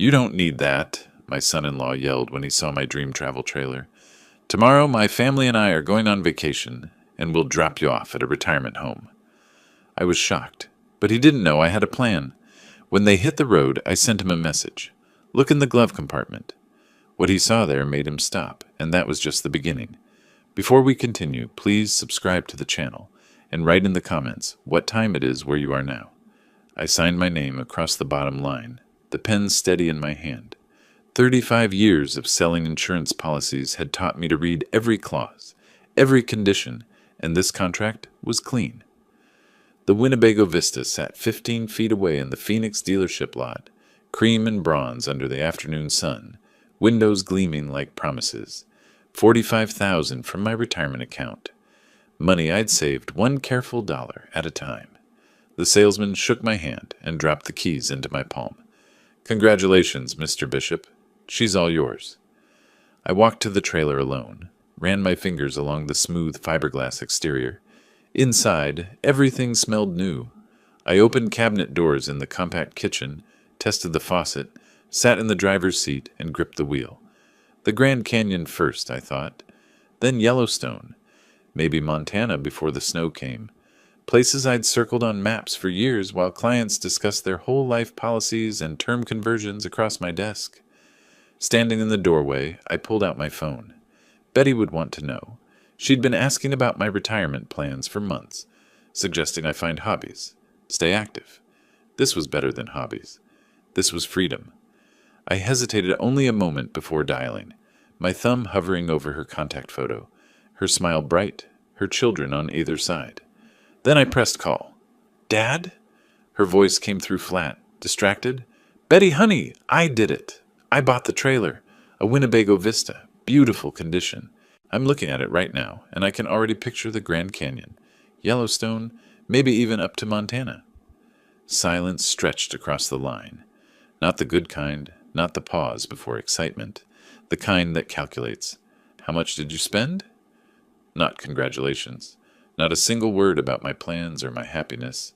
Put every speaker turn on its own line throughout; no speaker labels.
"You don't need that," my son-in-law yelled when he saw my dream travel trailer. "Tomorrow, my family and I are going on vacation, and we'll drop you off at a retirement home." I was shocked, but he didn't know I had a plan. When they hit the road, I sent him a message. "Look in the glove compartment." What he saw there made him stop, and that was just the beginning. Before we continue, please subscribe to the channel and write in the comments what time it is where you are now. I signed my name across the bottom line, the pen steady in my hand. 35 years of selling insurance policies had taught me to read every clause, every condition, and this contract was clean. The Winnebago Vista sat 15 feet away in the Phoenix dealership lot, cream and bronze under the afternoon sun, windows gleaming like promises. $45,000 from my retirement account. Money I'd saved one careful dollar at a time. The salesman shook my hand and dropped the keys into my palm. "Congratulations, Mr. Bishop. She's all yours." I walked to the trailer alone, ran my fingers along the smooth fiberglass exterior. Inside, everything smelled new. I opened cabinet doors in the compact kitchen, tested the faucet, sat in the driver's seat, and gripped the wheel. The Grand Canyon first, I thought. Then Yellowstone. Maybe Montana before the snow came. Places I'd circled on maps for years while clients discussed their whole life policies and term conversions across my desk. Standing in the doorway, I pulled out my phone. Betty would want to know. She'd been asking about my retirement plans for months, suggesting I find hobbies, stay active. This was better than hobbies. This was freedom. I hesitated only a moment before dialing, my thumb hovering over her contact photo, her smile bright, her children on either side. Then I pressed call. "Dad?" Her voice came through flat, distracted. "Betty, honey, I did it. I bought the trailer, a Winnebago Vista, beautiful condition. I'm looking at it right now, and I can already picture the Grand Canyon, Yellowstone, maybe even up to Montana." Silence stretched across the line. Not the good kind, not the pause before excitement, the kind that calculates. "How much did you spend?" Not congratulations. Not a single word about my plans or my happiness.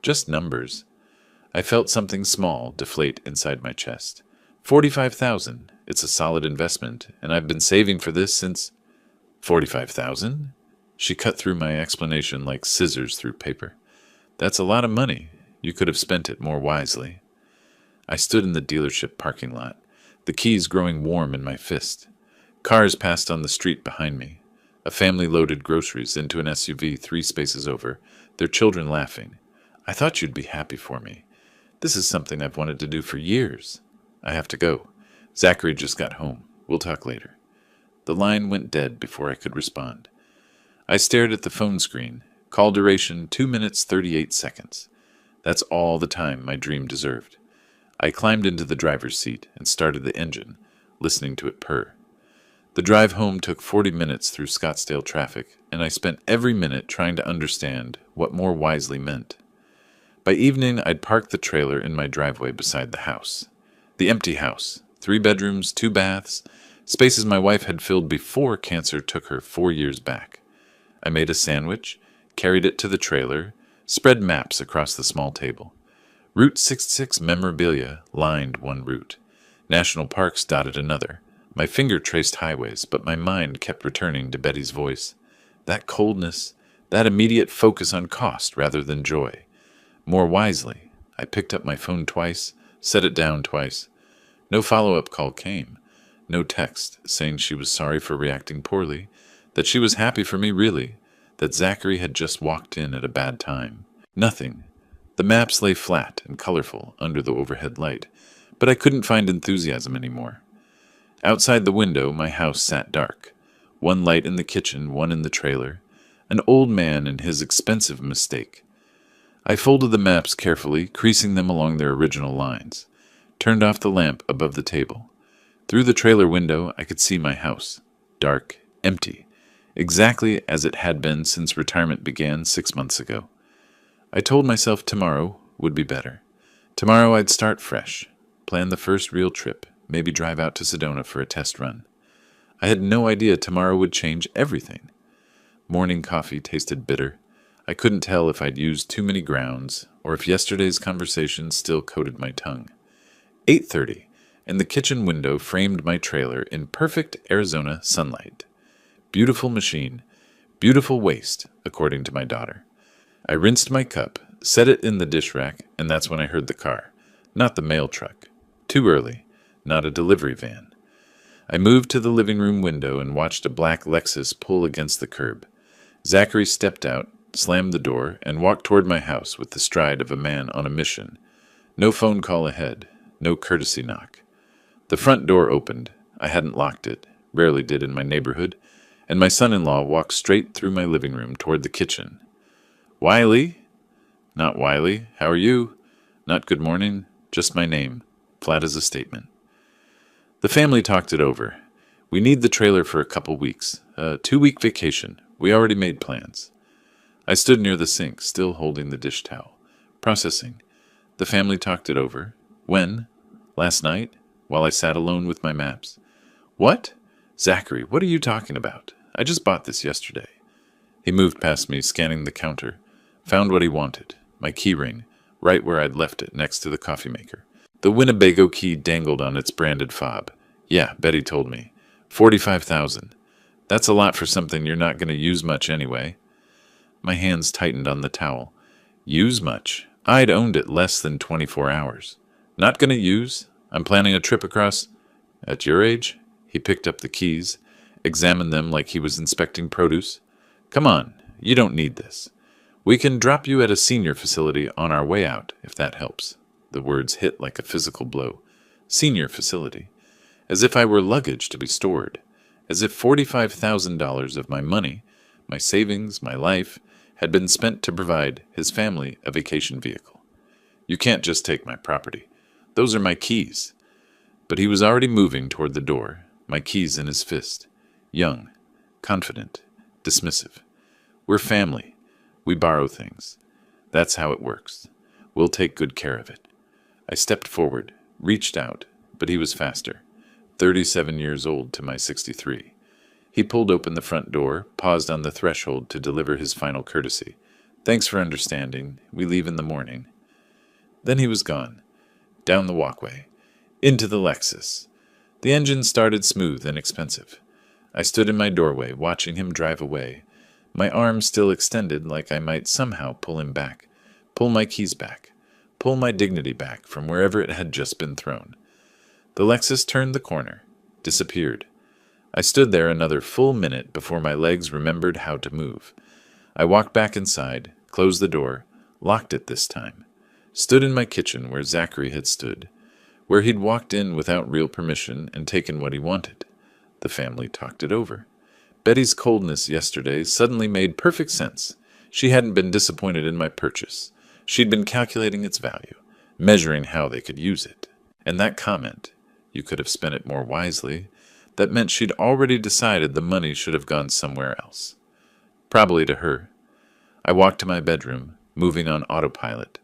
Just numbers. I felt something small deflate inside my chest. 45,000. It's a solid investment, and I've been saving for this since... 45,000? She cut through my explanation like scissors through paper. "That's a lot of money. You could have spent it more wisely." I stood in the dealership parking lot, the keys growing warm in my fist. Cars passed on the street behind me. A family loaded groceries into an SUV 3 spaces over, their children laughing. "I thought you'd be happy for me. This is something I've wanted to do for years." I have to go. Zachary just got home. We'll talk later. The line went dead before I could respond. I stared at the phone screen. Call duration 2 minutes 38 seconds. That's all the time my dream deserved. I climbed into the driver's seat and started the engine, listening to it purr. The drive home took 40 minutes through Scottsdale traffic, and I spent every minute trying to understand what more wisely meant. By evening, I'd parked the trailer in my driveway beside the house. The empty house, 3 bedrooms, 2 baths, spaces my wife had filled before cancer took her 4 years back. I made a sandwich, carried it to the trailer, spread maps across the small table. Route 66 memorabilia lined one route. National parks dotted another. My finger traced highways, but my mind kept returning to Betty's voice. That coldness, that immediate focus on cost rather than joy. More wisely, I picked up my phone twice, set it down twice. No follow-up call came. No text saying she was sorry for reacting poorly, that she was happy for me really, that Zachary had just walked in at a bad time. Nothing. The maps lay flat and colorful under the overhead light, but I couldn't find enthusiasm anymore. Outside the window, my house sat dark. One light in the kitchen, one in the trailer. An old man and his expensive mistake. I folded the maps carefully, creasing them along their original lines. Turned off the lamp above the table. Through the trailer window, I could see my house. Dark, empty. Exactly as it had been since retirement began 6 months ago. I told myself tomorrow would be better. Tomorrow I'd start fresh. Plan the first real trip. Maybe drive out to Sedona for a test run. I had no idea tomorrow would change everything. Morning coffee tasted bitter. I couldn't tell if I'd used too many grounds, or if yesterday's conversation still coated my tongue. 8:30. and the kitchen window framed my trailer in perfect Arizona sunlight. Beautiful machine, beautiful waste, according to my daughter. I rinsed my cup, set it in the dish rack, and that's when I heard the car. Not the mail truck. Too early. Not a delivery van. I moved to the living room window and watched a black Lexus pull against the curb. Zachary stepped out, slammed the door, and walked toward my house with the stride of a man on a mission. No phone call ahead. No courtesy knock. The front door opened. I hadn't locked it. Rarely did in my neighborhood. And my son-in-law walked straight through my living room toward the kitchen. Wiley? Not Wiley. How are you? Not good morning. Just my name. Flat as a statement. The family talked it over. We need the trailer for a couple weeks. A 2-week vacation. We already made plans. I stood near the sink, still holding the dish towel. Processing. The family talked it over. When? Last night? While I sat alone with my maps. What? Zachary, what are you talking about? I just bought this yesterday. He moved past me, scanning the counter. Found what he wanted. My key ring, right where I'd left it, next to the coffee maker. The Winnebago key dangled on its branded fob. Yeah, Betty told me. $45,000. That's a lot for something you're not going to use much anyway. My hands tightened on the towel. Use much? I'd owned it less than 24 hours. Not going to use? I'm planning a trip across. At your age? He picked up the keys, examined them like he was inspecting produce. Come on, you don't need this. We can drop you at a senior facility on our way out, if that helps. The words hit like a physical blow. Senior facility. As if I were luggage to be stored. As if $45,000 of my money, my savings, my life, had been spent to provide his family a vacation vehicle. You can't just take my property. Those are my keys. But he was already moving toward the door, my keys in his fist. Young, confident, dismissive. We're family. We borrow things. That's how it works. We'll take good care of it. I stepped forward, reached out, but he was faster. 37 years old to my 63. He pulled open the front door, paused on the threshold to deliver his final courtesy. Thanks for understanding. We leave in the morning. Then he was gone. Down the walkway. Into the Lexus. The engine started smooth and expensive. I stood in my doorway, watching him drive away, my arms still extended like I might somehow pull him back, pull my keys back, pull my dignity back from wherever it had just been thrown. The Lexus turned the corner, disappeared. I stood there another full minute before my legs remembered how to move. I walked back inside, closed the door, locked it this time, stood in my kitchen where Zachary had stood, where he'd walked in without real permission and taken what he wanted. The family talked it over. Betty's coldness yesterday suddenly made perfect sense. She hadn't been disappointed in my purchase. She'd been calculating its value, measuring how they could use it. And that comment, you could have spent it more wisely, that meant she'd already decided the money should have gone somewhere else. Probably to her. I walked to my bedroom, moving on autopilot,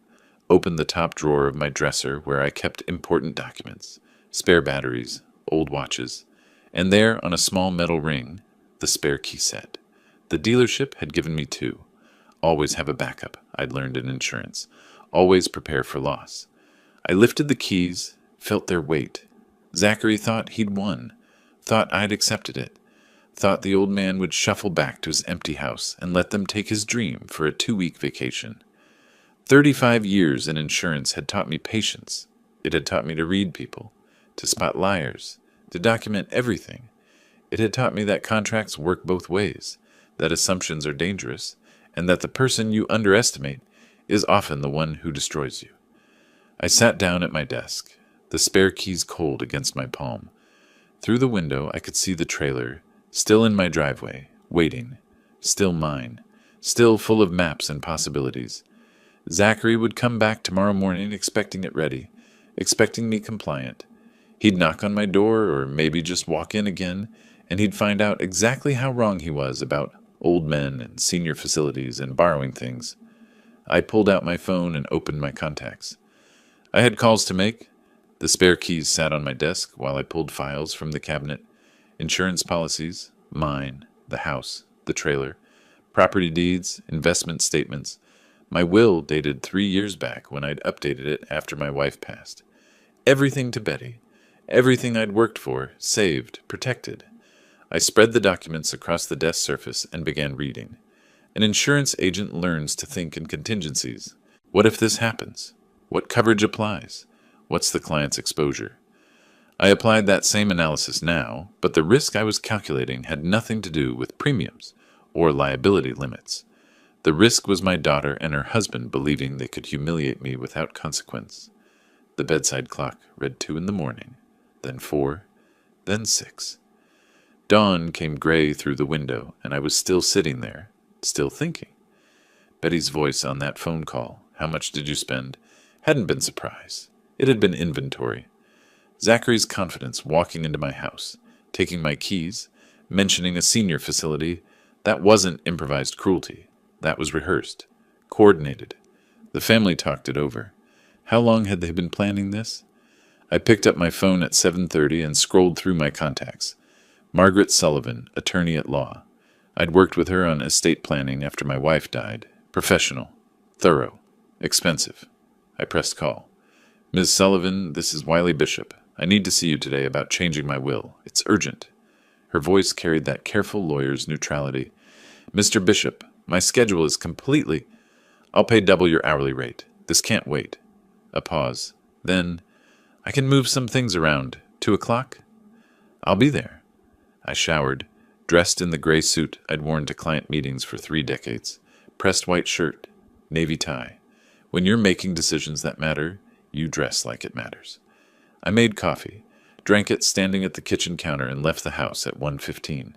opened the top drawer of my dresser where I kept important documents, spare batteries, old watches, and there, on a small metal ring, the spare key set. The dealership had given me 2. Always have a backup, I'd learned in insurance. Always prepare for loss. I lifted the keys, felt their weight. Zachary thought he'd won, thought I'd accepted it, thought the old man would shuffle back to his empty house and let them take his dream for a 2-week vacation. 35 years in insurance had taught me patience. It had taught me to read people, to spot liars, to document everything. It had taught me that contracts work both ways, that assumptions are dangerous, and that the person you underestimate is often the one who destroys you. I sat down at my desk, the spare keys cold against my palm. Through the window I could see the trailer, still in my driveway, waiting, still mine, still full of maps and possibilities. Zachary would come back tomorrow morning expecting it ready, expecting me compliant. He'd knock on my door or maybe just walk in again, and he'd find out exactly how wrong he was about old men and senior facilities and borrowing things. I pulled out my phone and opened my contacts. I had calls to make. The spare keys sat on my desk while I pulled files from the cabinet. Insurance policies, mine, the house, the trailer, property deeds, investment statements. My will dated 3 years back when I'd updated it after my wife passed. Everything to Betty. Everything I'd worked for, saved, protected. I spread the documents across the desk surface and began reading. An insurance agent learns to think in contingencies. What if this happens? What coverage applies? What's the client's exposure? I applied that same analysis now, but the risk I was calculating had nothing to do with premiums or liability limits. The risk was my daughter and her husband believing they could humiliate me without consequence. The bedside clock read 2 in the morning, then 4, then 6. Dawn came gray through the window, and I was still sitting there, still thinking. Betty's voice on that phone call, "How much did you spend?" hadn't been surprise. It had been inventory. Zachary's confidence walking into my house, taking my keys, mentioning a senior facility, that wasn't improvised cruelty. That was rehearsed, coordinated. The family talked it over. How long had they been planning this? I picked up my phone at 7:30 and scrolled through my contacts. Margaret Sullivan, attorney at law. I'd worked with her on estate planning after my wife died. Professional, thorough, expensive. I pressed call. "Ms. Sullivan, this is Wiley Bishop. I need to see you today about changing my will. It's urgent." Her voice carried that careful lawyer's neutrality. "Mr. Bishop, my schedule is completely... I'll pay double your hourly rate. This can't wait." A pause. Then, "I can move some things around. 2 o'clock?" "I'll be there." I showered, dressed in the gray suit I'd worn to client meetings for 3 decades, pressed white shirt, navy tie. When you're making decisions that matter, you dress like it matters. I made coffee, drank it standing at the kitchen counter, and left the house at 1:15.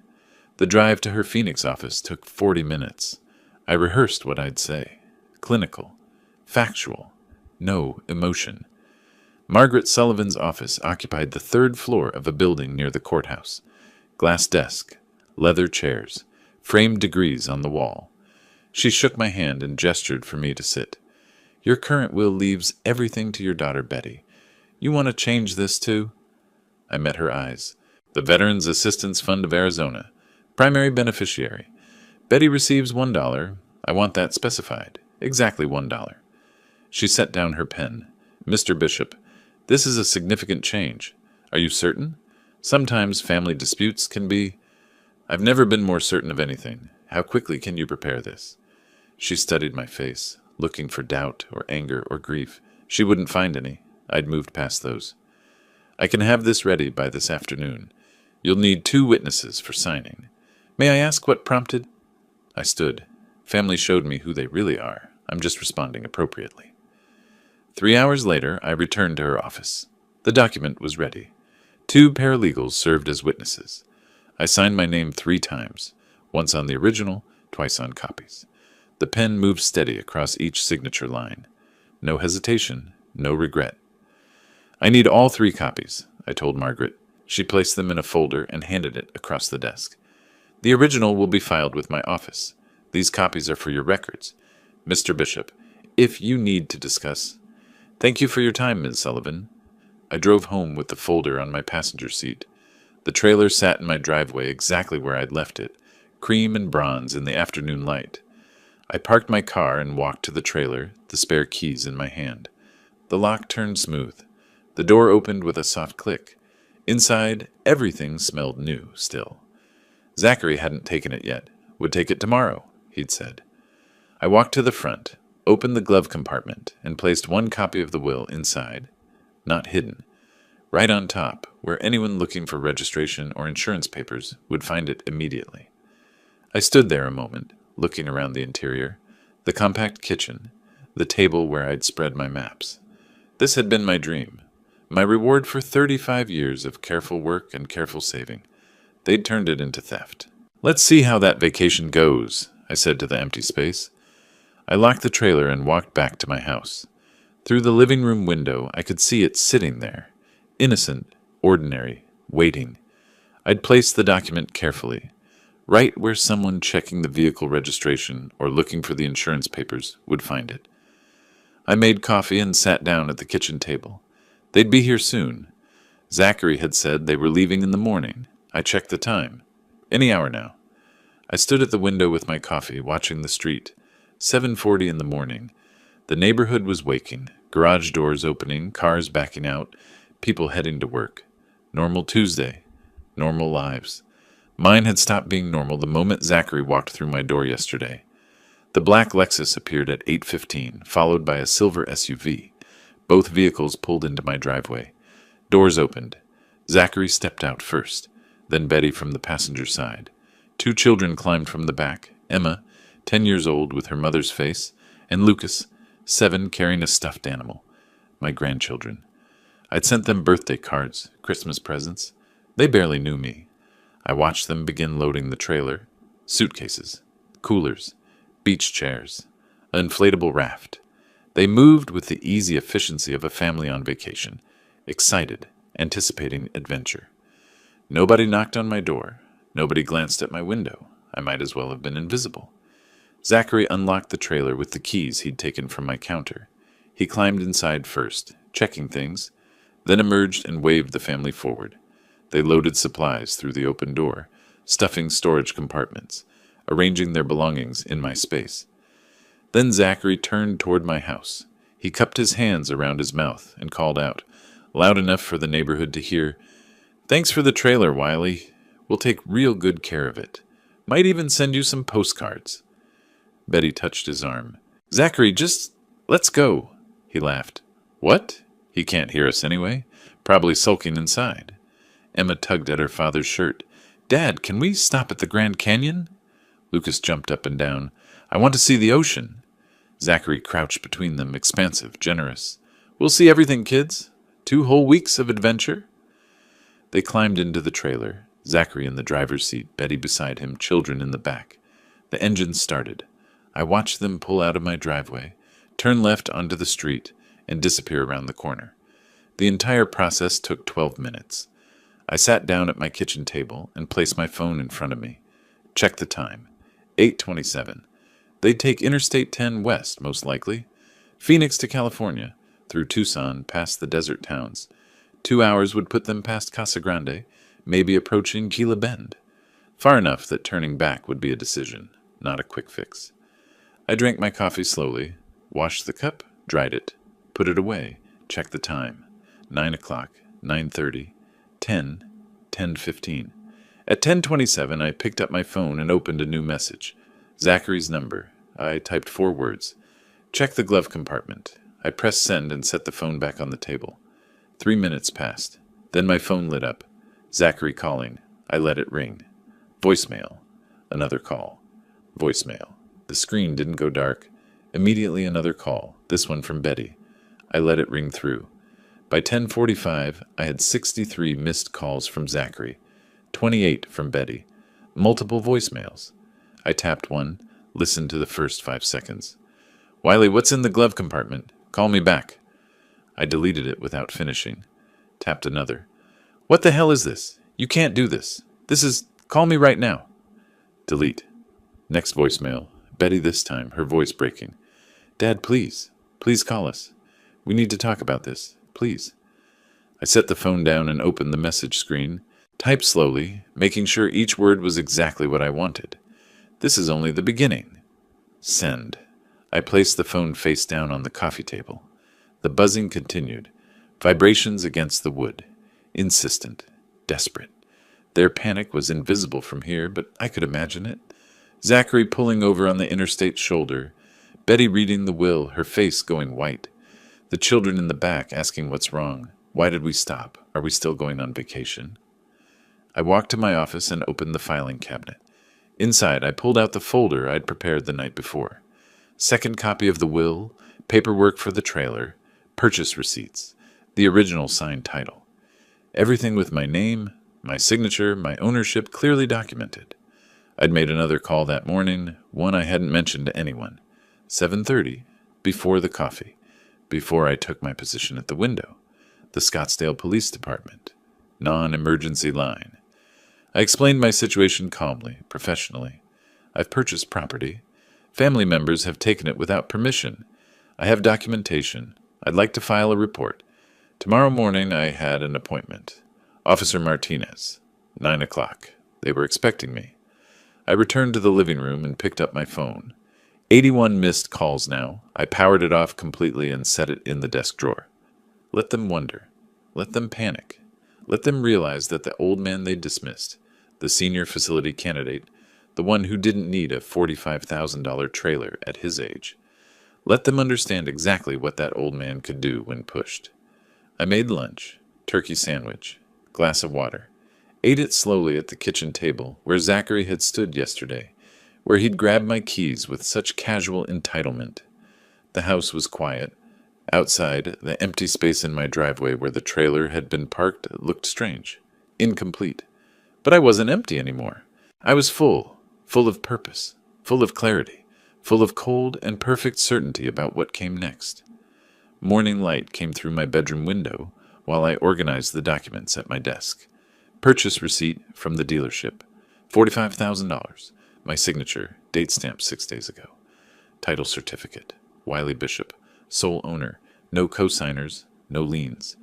The drive to her Phoenix office took 40 minutes. I rehearsed what I'd say. Clinical. Factual. No emotion. Margaret Sullivan's office occupied the 3rd floor of a building near the courthouse. Glass desk, leather chairs, framed degrees on the wall. She shook my hand and gestured for me to sit. "Your current will leaves everything to your daughter Betty. You want to change this too?" I met her eyes. "The Veterans Assistance Fund of Arizona. Primary beneficiary. Betty receives $1. I want that specified. Exactly $1. She set down her pen. "Mr. Bishop, this is a significant change. Are you certain? Sometimes family disputes can be... I've never been more certain of anything. How quickly can you prepare this?" She studied my face, looking for doubt or anger or grief. She wouldn't find any. I'd moved past those. "I can have this ready by this afternoon. You'll need 2 witnesses for signing. May I ask what prompted?" I stood. Family showed me who they really are. I'm just responding appropriately. 3 hours later, I returned to her office. The document was ready. 2 paralegals served as witnesses. I signed my name 3 times, once on the original, twice on copies. The pen moved steady across each signature line. No hesitation, no regret. "I need all 3 copies," I told Margaret. She placed them in a folder and handed it across the desk. "The original will be filed with my office. These copies are for your records. Mr. Bishop, if you need to discuss..." "Thank you for your time, Ms. Sullivan." I drove home with the folder on my passenger seat. The trailer sat in my driveway exactly where I'd left it, cream and bronze in the afternoon light. I parked my car and walked to the trailer, the spare keys in my hand. The lock turned smooth. The door opened with a soft click. Inside, everything smelled new still. Zachary hadn't taken it yet. Would take it tomorrow, he'd said. I walked to the front, opened the glove compartment, and placed 1 copy of the will inside. Not hidden. Right on top, where anyone looking for registration or insurance papers would find it immediately. I stood there a moment, looking around the interior, the compact kitchen, the table where I'd spread my maps. This had been my dream, my reward for 35 years of careful work and careful saving. They'd turned it into theft. "Let's see how that vacation goes," I said to the empty space. I locked the trailer and walked back to my house. Through the living room window, I could see it sitting there, innocent, ordinary, waiting. I'd placed the document carefully, right where someone checking the vehicle registration or looking for the insurance papers would find it. I made coffee and sat down at the kitchen table. They'd be here soon. Zachary had said they were leaving in the morning. I checked the time. Any hour now. I stood at the window with my coffee, watching the street. 7:40 in the morning. The neighborhood was waking, garage doors opening, cars backing out, people heading to work. Normal Tuesday. Normal lives. Mine had stopped being normal the moment Zachary walked through my door yesterday. The black Lexus appeared at 8:15, followed by a silver SUV. Both vehicles pulled into my driveway. Doors opened. Zachary stepped out first, then Betty from the passenger side. Two children climbed from the back, Emma, 10 years old with her mother's face, and Lucas, 7, carrying a stuffed animal. My grandchildren. I'd sent them birthday cards, Christmas presents. They barely knew me. I watched them begin loading the trailer. Suitcases, coolers, beach chairs, an inflatable raft. They moved with the easy efficiency of a family on vacation, excited, anticipating adventure. Nobody knocked on my door. Nobody glanced at my window. I might as well have been invisible. Zachary unlocked the trailer with the keys he'd taken from my counter. He climbed inside first, checking things, then emerged and waved the family forward. They loaded supplies through the open door, stuffing storage compartments, arranging their belongings in my space. Then Zachary turned toward my house. He cupped his hands around his mouth and called out, loud enough for the neighborhood to hear, "Thanks for the trailer, Wiley. We'll take real good care of it. Might even send you some postcards." Betty touched his arm. "Zachary, just let's go." He laughed. "What? He can't hear us anyway. Probably sulking inside." Emma tugged at her father's shirt. "Dad, can we stop at the Grand Canyon?" Lucas jumped up and down. "I want to see the ocean." Zachary crouched between them, expansive, generous. "We'll see everything, kids. 2 whole weeks of adventure." They climbed into the trailer, Zachary in the driver's seat, Betty beside him, children in the back. The engine started. I watched them pull out of my driveway, turn left onto the street, and disappear around the corner. The entire process took 12 minutes. I sat down at my kitchen table and placed my phone in front of me. Checked the time. 8:27. They'd take Interstate 10 west, most likely. Phoenix to California, through Tucson, past the desert towns. 2 hours would put them past Casa Grande, maybe approaching Gila Bend. Far enough that turning back would be a decision, not a quick fix. I drank my coffee slowly, washed the cup, dried it, put it away, checked the time. 9 o'clock, 9:30, 10, 10:15. At 10:27, I picked up my phone and opened a new message. Zachary's number. I typed 4 words. Check the glove compartment. I pressed send and set the phone back on the table. 3 minutes passed. Then my phone lit up. Zachary calling. I let it ring. Voicemail. Another call. Voicemail. The screen didn't go dark. Immediately another call, this one from Betty. I let it ring through. By 10:45, I had 63 missed calls from Zachary, 28 from Betty, multiple voicemails. I tapped one, listened to the first 5 seconds. "Wiley, what's in the glove compartment? Call me back." I deleted it without finishing. Tapped another. "What the hell is this? You can't do this. Call me right now." Delete. Next voicemail. Betty this time, her voice breaking. "Dad, please. Please call us. We need to talk about this. Please." I set the phone down and opened the message screen. Typed slowly, making sure each word was exactly what I wanted. This is only the beginning. Send. I placed the phone face down on the coffee table. The buzzing continued. Vibrations against the wood. Insistent. Desperate. Their panic was invisible from here, but I could imagine it. Zachary pulling over on the interstate's shoulder. Betty reading the will, her face going white. The children in the back asking what's wrong. Why did we stop? Are we still going on vacation? I walked to my office and opened the filing cabinet. Inside, I pulled out the folder I'd prepared the night before. Second copy of the will, paperwork for the trailer, purchase receipts, the original signed title. Everything with my name, my signature, my ownership clearly documented. I'd made another call that morning, one I hadn't mentioned to anyone. 7:30, before the coffee, before I took my position at the window. The Scottsdale Police Department. Non-emergency line. I explained my situation calmly, professionally. I've purchased property. Family members have taken it without permission. I have documentation. I'd like to file a report. Tomorrow morning I had an appointment. Officer Martinez. 9 o'clock. They were expecting me. I returned to the living room and picked up my phone. 81 missed calls now. I powered it off completely and set it in the desk drawer. Let them wonder. Let them panic. Let them realize that the old man they dismissed, the senior facility candidate, the one who didn't need a $45,000 trailer at his age, let them understand exactly what that old man could do when pushed. I made lunch, turkey sandwich, glass of water, ate it slowly at the kitchen table where Zachary had stood yesterday, where he'd grabbed my keys with such casual entitlement. The house was quiet. Outside, the empty space in my driveway where the trailer had been parked looked strange, incomplete. But I wasn't empty anymore. I was full of purpose, full of clarity, full of cold and perfect certainty about what came next. Morning light came through my bedroom window while I organized the documents at my desk. Purchase receipt from the dealership, $45,000. My signature, date stamped 6 days ago. Title certificate, Wiley Bishop, sole owner, no co-signers, no liens.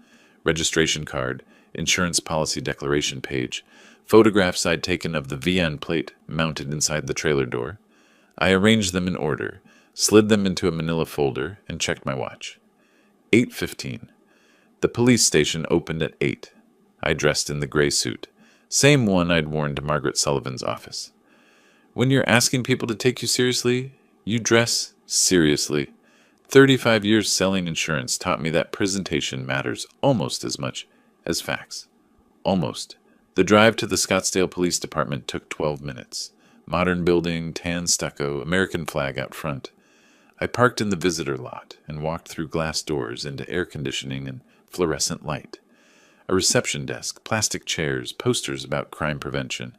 Registration card, insurance policy declaration page, photographs I'd taken of the VN plate mounted inside the trailer door. I arranged them in order, slid them into a manila folder, and checked my watch. 8:15. The police station opened at 8. I dressed in the gray suit, same one I'd worn to Margaret Sullivan's office. When you're asking people to take you seriously, you dress seriously. 35 years selling insurance taught me that presentation matters almost as much as facts. Almost. The drive to the Scottsdale Police Department took 12 minutes. Modern building, tan stucco, American flag out front. I parked in the visitor lot and walked through glass doors into air conditioning and fluorescent light. A reception desk, plastic chairs, posters about crime prevention.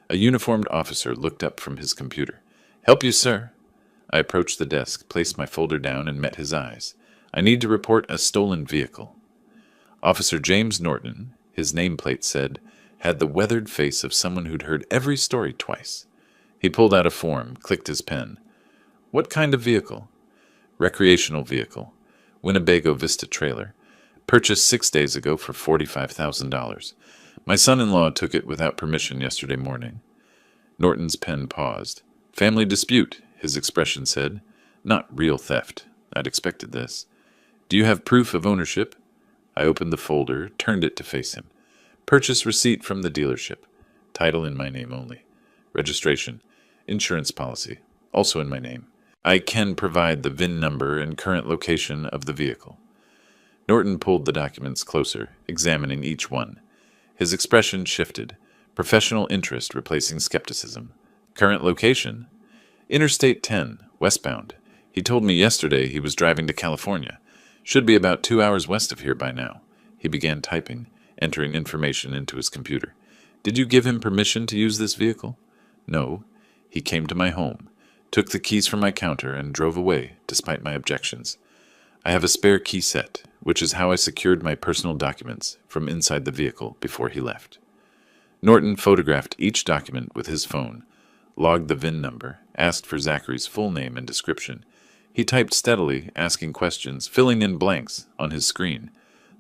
A uniformed officer looked up from his computer. "Help you, sir." I approached the desk, placed my folder down, and met his eyes. "I need to report a stolen vehicle." Officer James Norton, his nameplate said, had the weathered face of someone who'd heard every story twice. He pulled out a form, clicked his pen. "What kind of vehicle?" "Recreational vehicle. Winnebago Vista trailer. Purchased 6 days ago for $45,000. My son-in-law took it without permission yesterday morning." Norton's pen paused. "Family dispute," his expression said. "Not real theft. I'd expected this. Do you have proof of ownership?" I opened the folder, turned it to face him. "Purchase receipt from the dealership. Title in my name only. Registration. Insurance policy. Also in my name. I can provide the VIN number and current location of the vehicle." Norton pulled the documents closer, examining each one. His expression shifted, professional interest replacing skepticism. "Current location? Interstate 10, westbound. He told me yesterday he was driving to California. Should be about 2 hours west of here by now." He began typing, entering information into his computer. "Did you give him permission to use this vehicle?" "No. He came to my home, took the keys from my counter, and drove away, despite my objections. I have a spare key set, which is how I secured my personal documents from inside the vehicle before he left." Norton photographed each document with his phone, logged the VIN number, asked for Zachary's full name and description. He typed steadily, asking questions, filling in blanks on his screen.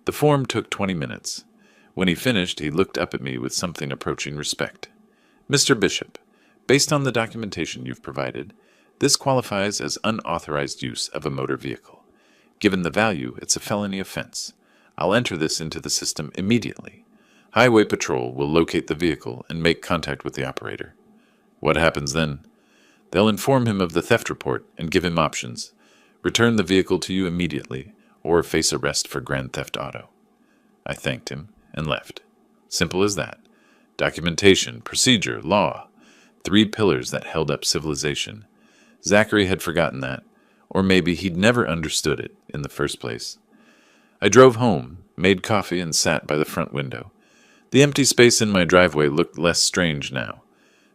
The form took 20 minutes. When he finished, he looked up at me with something approaching respect. "Mr. Bishop, based on the documentation you've provided, this qualifies as unauthorized use of a motor vehicle. Given the value, it's a felony offense. I'll enter this into the system immediately. Highway Patrol will locate the vehicle and make contact with the operator." "What happens then?" "They'll inform him of the theft report and give him options. Return the vehicle to you immediately, or face arrest for grand theft auto." I thanked him and left. Simple as that. Documentation, procedure, law. 3 pillars that held up civilization. Zachary had forgotten that, or maybe he'd never understood it in the first place. I drove home, made coffee, and sat by the front window. The empty space in my driveway looked less strange now.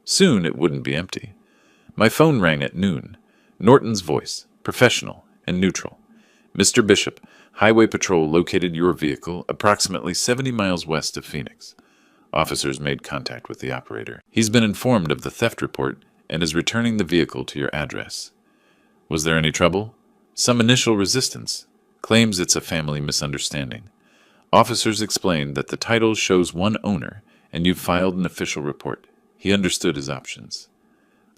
Soon it wouldn't be empty. My phone rang at noon. Norton's voice, professional and neutral. "Mr. Bishop, Highway Patrol located your vehicle approximately 70 miles west of Phoenix. Officers made contact with the operator. He's been informed of the theft report and is returning the vehicle to your address." "Was there any trouble?" "Some initial resistance. Claims it's a family misunderstanding. Officers explained that the title shows one owner, and you've filed an official report. He understood his options."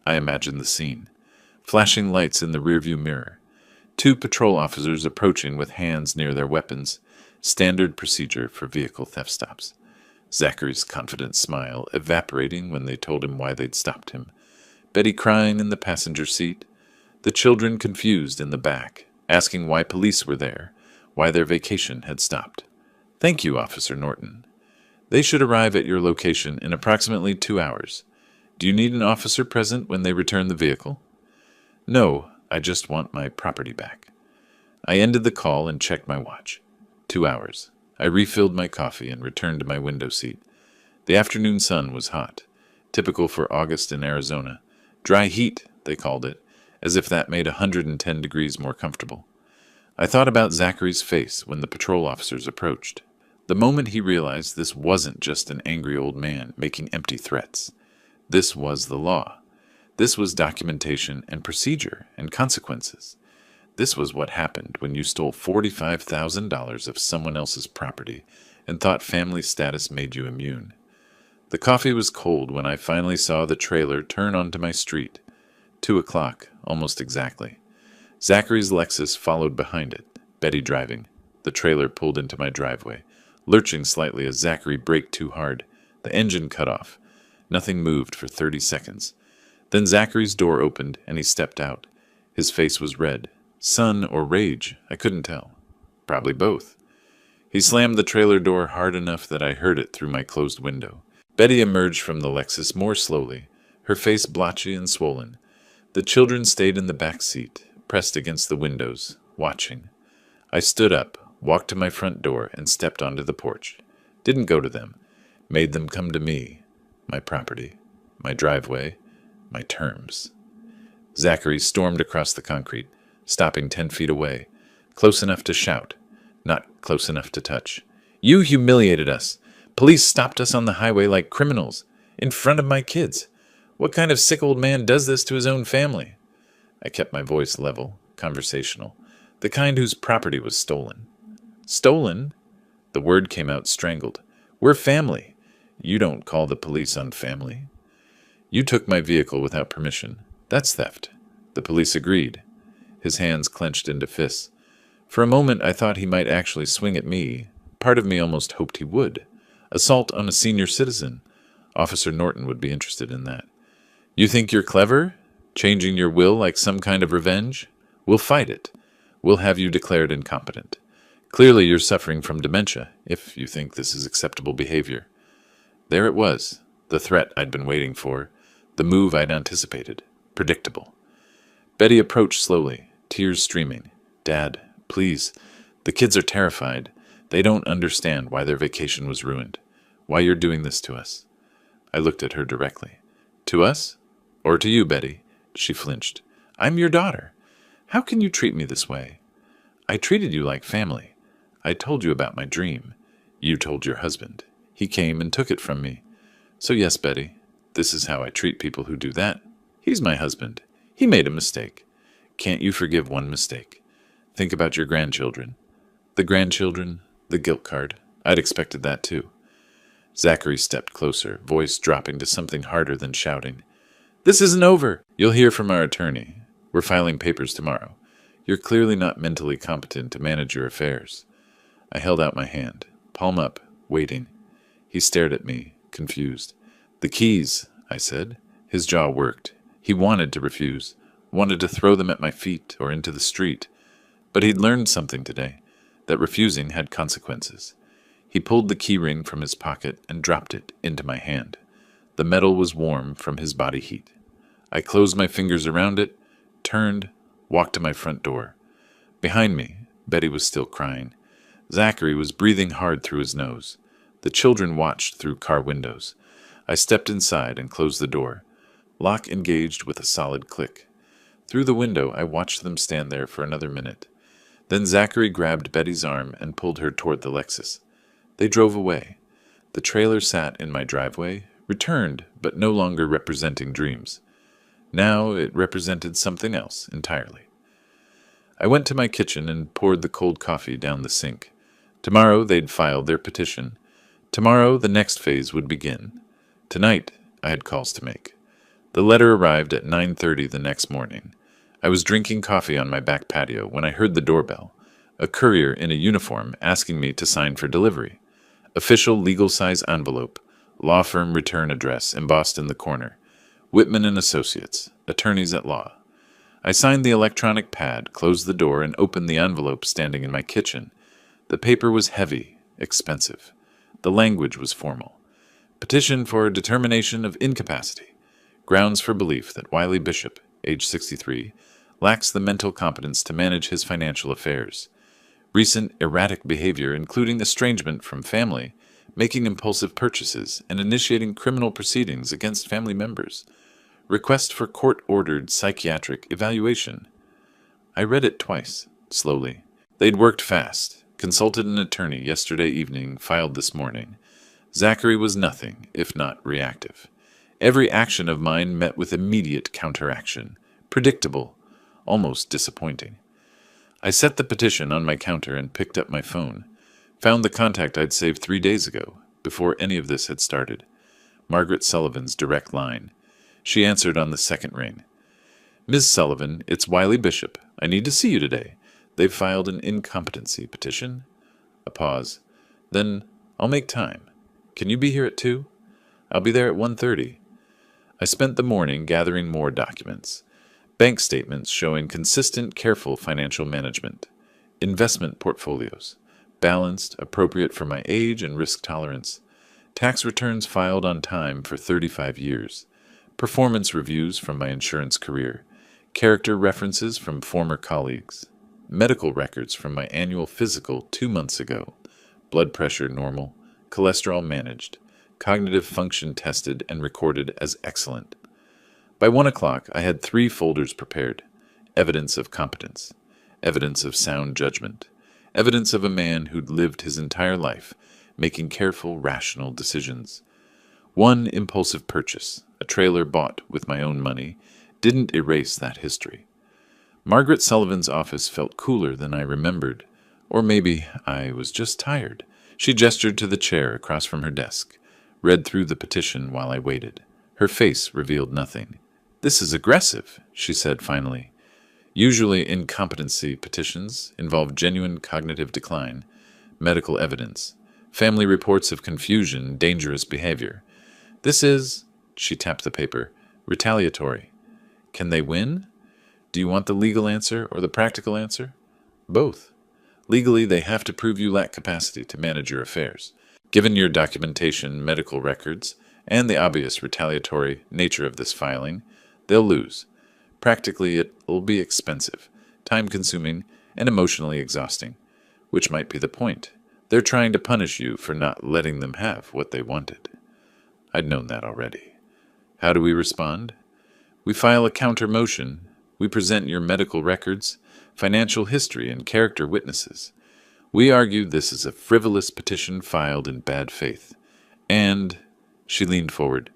I imagined the scene. Flashing lights in the rearview mirror. 2 patrol officers approaching with hands near their weapons. Standard procedure for vehicle theft stops. Zachary's confident smile evaporating when they told him why they'd stopped him. Betty crying in the passenger seat. The children confused in the back, asking why police were there, why their vacation had stopped. Thank you, Officer Norton. They should arrive at your location in approximately 2 hours. Do you need an officer present when they return the vehicle? No, I just want my property back. I ended the call and checked my watch. 2 hours. I refilled my coffee and returned to my window seat. The afternoon sun was hot, typical for August in Arizona. Dry heat, they called it, as if that made 110 degrees more comfortable. I thought about Zachary's face when the patrol officers approached. The moment he realized this wasn't just an angry old man making empty threats. This was the law. This was documentation and procedure and consequences. This was what happened when you stole $45,000 of someone else's property and thought family status made you immune. The coffee was cold when I finally saw the trailer turn onto my street. 2 o'clock, almost exactly. Zachary's Lexus followed behind it, Betty driving. The trailer pulled into my driveway, lurching slightly as Zachary braked too hard. The engine cut off. Nothing moved for 30 seconds. Then Zachary's door opened and he stepped out. His face was red. Sun or rage, I couldn't tell. Probably both. He slammed the trailer door hard enough that I heard it through my closed window. Betty emerged from the Lexus more slowly, her face blotchy and swollen. The children stayed in the back seat, pressed against the windows, watching. I stood up, walked to my front door, and stepped onto the porch. Didn't go to them. Made them come to me. My property. My driveway. My terms. Zachary stormed across the concrete, stopping 10 feet away, close enough to shout, not close enough to touch. You humiliated us. Police stopped us on the highway like criminals, in front of my kids. What kind of sick old man does this to his own family? I kept my voice level, conversational, the kind whose property was stolen. Stolen? The word came out strangled. We're family. You don't call the police on family. You took my vehicle without permission. That's theft. The police agreed. His hands clenched into fists. For a moment I thought he might actually swing at me. Part of me almost hoped he would. Assault on a senior citizen. Officer Norton would be interested in that. You think you're clever? Changing your will like some kind of revenge? We'll fight it. We'll have you declared incompetent. Clearly you're suffering from dementia, if you think this is acceptable behavior. There it was, the threat I'd been waiting for, the move I'd anticipated, predictable. Betty approached slowly, tears streaming. Dad, please. The kids are terrified. They don't understand why their vacation was ruined, why you're doing this to us. I looked at her directly. To us? Or to you, Betty? She flinched. I'm your daughter. How can you treat me this way? I treated you like family. I told you about my dream. You told your husband. He came and took it from me. So yes, Betty, this is how I treat people who do that. He's my husband. He made a mistake. Can't you forgive one mistake? Think about your grandchildren. The grandchildren, the guilt card. I'd expected that too. Zachary stepped closer, voice dropping to something harder than shouting. This isn't over. You'll hear from our attorney. We're filing papers tomorrow. You're clearly not mentally competent to manage your affairs. I held out my hand, palm up, waiting. He stared at me, confused. The keys, I said. His jaw worked. He wanted to refuse, wanted to throw them at my feet or into the street. But he'd learned something today, that refusing had consequences. He pulled the key ring from his pocket and dropped it into my hand. The metal was warm from his body heat. I closed my fingers around it, turned, walked to my front door. Behind me, Betty was still crying. Zachary was breathing hard through his nose. The children watched through car windows. I stepped inside and closed the door. Lock engaged with a solid click. Through the window, I watched them stand there for another minute. Then Zachary grabbed Betty's arm and pulled her toward the Lexus. They drove away. The trailer sat in my driveway, returned, but no longer representing dreams. Now it represented something else entirely. I went to my kitchen and poured the cold coffee down the sink. Tomorrow they'd filed their petition. Tomorrow the next phase would begin. Tonight I had calls to make. The letter arrived at 9:30 the next morning. I was drinking coffee on my back patio when I heard the doorbell, a courier in a uniform asking me to sign for delivery. Official legal-size envelope. Law firm return address embossed in the corner. Whitman and Associates, attorneys at law. I signed the electronic pad, closed the door, and opened the envelope standing in my kitchen. The paper was heavy, expensive. The language was formal. Petition for determination of incapacity. Grounds for belief that Wiley Bishop, age 63, lacks the mental competence to manage his financial affairs. Recent erratic behavior, including estrangement from family, making impulsive purchases, and initiating criminal proceedings against family members. Request for court-ordered psychiatric evaluation. I read it twice, slowly. They'd worked fast, consulted an attorney yesterday evening, filed this morning. Zachary was nothing, if not reactive. Every action of mine met with immediate counteraction. Predictable, almost disappointing. I set the petition on my counter and picked up my phone. Found the contact I'd saved 3 days ago, before any of this had started. Margaret Sullivan's direct line. She answered on the second ring. Ms. Sullivan, it's Wiley Bishop. I need to see you today. They've filed an incompetency petition. A pause. Then, I'll make time. Can you be here at 2? I'll be there at 1:30. I spent the morning gathering more documents. Bank statements showing consistent, careful financial management. Investment portfolios. Balanced, appropriate for my age and risk tolerance. Tax returns filed on time for 35 years. Performance reviews from my insurance career. Character references from former colleagues. Medical records from my annual physical 2 months ago. Blood pressure normal. Cholesterol managed. Cognitive function tested and recorded as excellent. By 1 o'clock, I had 3 folders prepared. Evidence of competence. Evidence of sound judgment. Evidence of a man who'd lived his entire life, making careful, rational decisions. One impulsive purchase, a trailer bought with my own money, didn't erase that history. Margaret Sullivan's office felt cooler than I remembered. Or maybe I was just tired. She gestured to the chair across from her desk, read through the petition while I waited. Her face revealed nothing. This is aggressive, she said finally. Usually incompetency petitions involve genuine cognitive decline, medical evidence, family reports of confusion, dangerous behavior. This is, she tapped the paper, retaliatory. Can they win? Do you want the legal answer or the practical answer? Both. Legally, they have to prove you lack capacity to manage your affairs. Given your documentation, medical records, and the obvious retaliatory nature of this filing, they'll lose. Practically, it'll be expensive, time-consuming, and emotionally exhausting, which might be the point. They're trying to punish you for not letting them have what they wanted. I'd known that already. How do we respond? We file a counter motion. We present your medical records, financial history, and character witnesses. We argue this is a frivolous petition filed in bad faith. And, she leaned forward,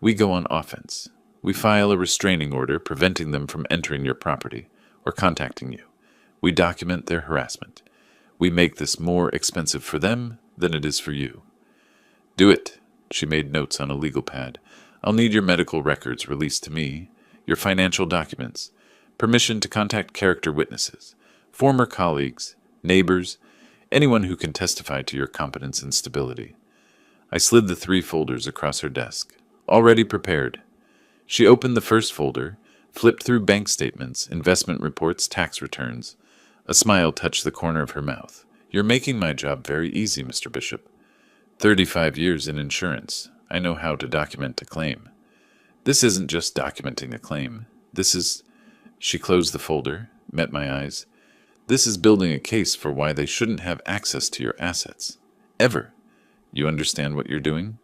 we go on offense. We file a restraining order preventing them from entering your property or contacting you. We document their harassment. We make this more expensive for them than it is for you. Do it, she made notes on a legal pad. I'll need your medical records released to me, your financial documents, permission to contact character witnesses, former colleagues, neighbors, anyone who can testify to your competence and stability. I slid the 3 folders across her desk, already prepared. She opened the first folder, flipped through bank statements, investment reports, tax returns. A smile touched the corner of her mouth. You're making my job very easy, Mr. Bishop. 35 years in insurance. I know how to document a claim. This isn't just documenting a claim. This is... She closed the folder, met my eyes. This is building a case for why they shouldn't have access to your assets. Ever. You understand what you're doing?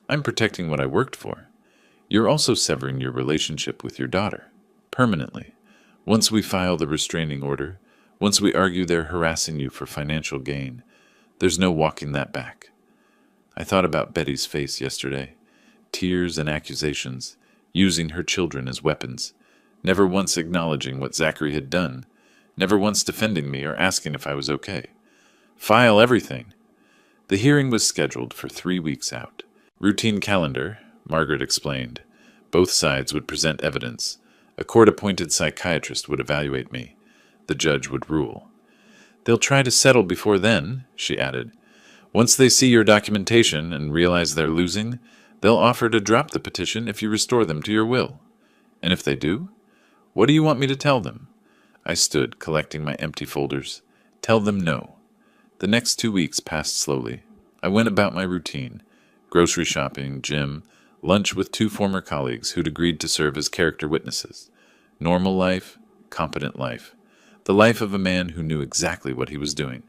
I'm protecting what I worked for. You're also severing your relationship with your daughter. Permanently. Once we file the restraining order, once we argue they're harassing you for financial gain, there's no walking that back. I thought about Betty's face yesterday. Tears and accusations, using her children as weapons, never once acknowledging what Zachary had done, never once defending me or asking if I was okay. File everything. The hearing was scheduled for 3 weeks out. Routine calendar, Margaret explained. Both sides would present evidence. A court-appointed psychiatrist would evaluate me. The judge would rule. They'll try to settle before then, she added. Once they see your documentation and realize they're losing, they'll offer to drop the petition if you restore them to your will. And if they do, what do you want me to tell them? I stood, collecting my empty folders. Tell them no. The next 2 weeks passed slowly. I went about my routine. Grocery shopping, gym, lunch with 2 former colleagues who'd agreed to serve as character witnesses. Normal life, competent life. The life of a man who knew exactly what he was doing.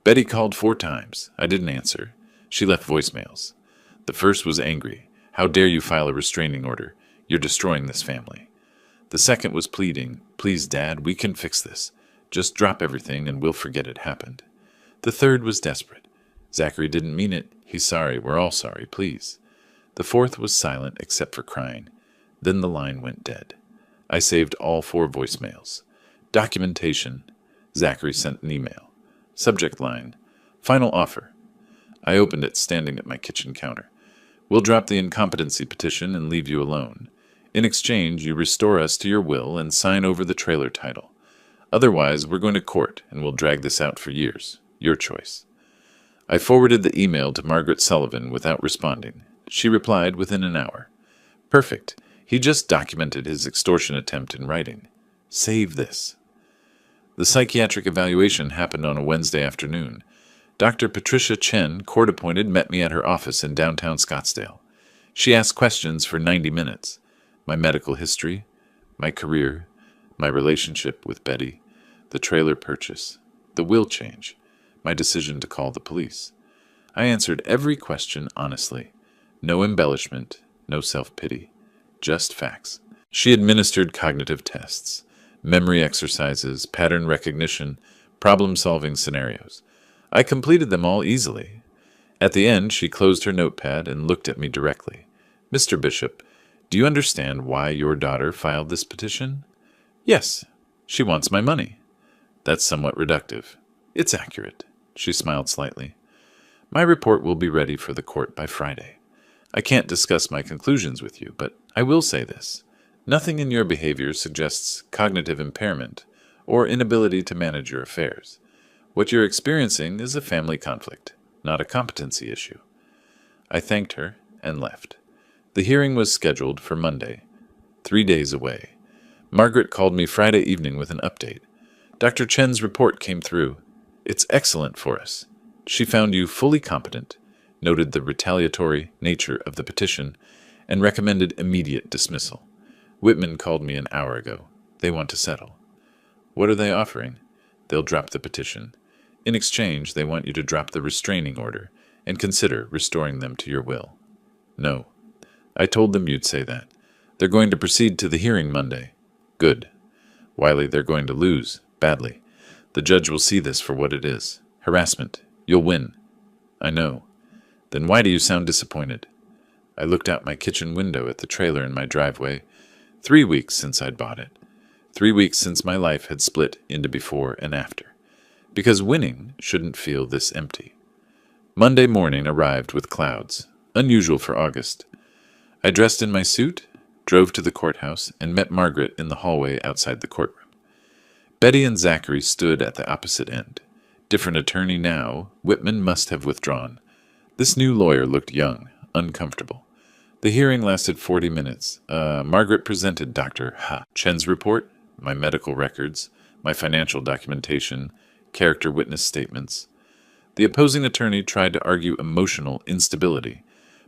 Betty called 4 times. I didn't answer. She left voicemails. The first was angry. How dare you file a restraining order? You're destroying this family. The second was pleading. Please, Dad, we can fix this. Just drop everything and we'll forget it happened. The third was desperate. Zachary didn't mean it. He's sorry. We're all sorry. Please. The fourth was silent except for crying. Then the line went dead. I saved all 4 voicemails. Documentation. Zachary sent an email. Subject line. Final offer. I opened it standing at my kitchen counter. We'll drop the incompetency petition and leave you alone. In exchange, you restore us to your will and sign over the trailer title. Otherwise, we're going to court and we'll drag this out for years. Your choice. I forwarded the email to Margaret Sullivan without responding. She replied within an hour. Perfect. He just documented his extortion attempt in writing. Save this. The psychiatric evaluation happened on a Wednesday afternoon. Dr. Patricia Chen, court-appointed, met me at her office in downtown Scottsdale. She asked questions for 90 minutes. My medical history, my career, my relationship with Betty, the trailer purchase, the will change, my decision to call the police. I answered every question honestly. No embellishment, no self-pity, just facts. She administered cognitive tests, memory exercises, pattern recognition, problem-solving scenarios. I completed them all easily. At the end, she closed her notepad and looked at me directly. Mr. Bishop, do you understand why your daughter filed this petition? Yes, she wants my money. That's somewhat reductive. It's accurate. She smiled slightly. My report will be ready for the court by Friday. I can't discuss my conclusions with you, but I will say this. Nothing in your behavior suggests cognitive impairment or inability to manage your affairs. What you're experiencing is a family conflict, not a competency issue. I thanked her and left. The hearing was scheduled for Monday, 3 days away. Margaret called me Friday evening with an update. Dr. Chen's report came through. It's excellent for us. She found you fully competent, noted the retaliatory nature of the petition, and recommended immediate dismissal. Whitman called me an hour ago. They want to settle. What are they offering? They'll drop the petition. In exchange, they want you to drop the restraining order and consider restoring them to your will. No. I told them you'd say that. They're going to proceed to the hearing Monday. Good. Wiley, they're going to lose, badly. The judge will see this for what it is. Harassment. You'll win. I know. Then why do you sound disappointed? I looked out my kitchen window at the trailer in my driveway. 3 weeks since I'd bought it. 3 weeks since my life had split into before and after. Because winning shouldn't feel this empty. Monday morning arrived with clouds, unusual for August. I dressed in my suit, drove to the courthouse, and met Margaret in the hallway outside the courtroom. Betty and Zachary stood at the opposite end. Different attorney now, Whitman must have withdrawn. This new lawyer looked young, uncomfortable. The hearing lasted 40 minutes. Margaret presented Dr. Chen's report, my medical records, my financial documentation, character witness statements. The opposing attorney tried to argue emotional instability,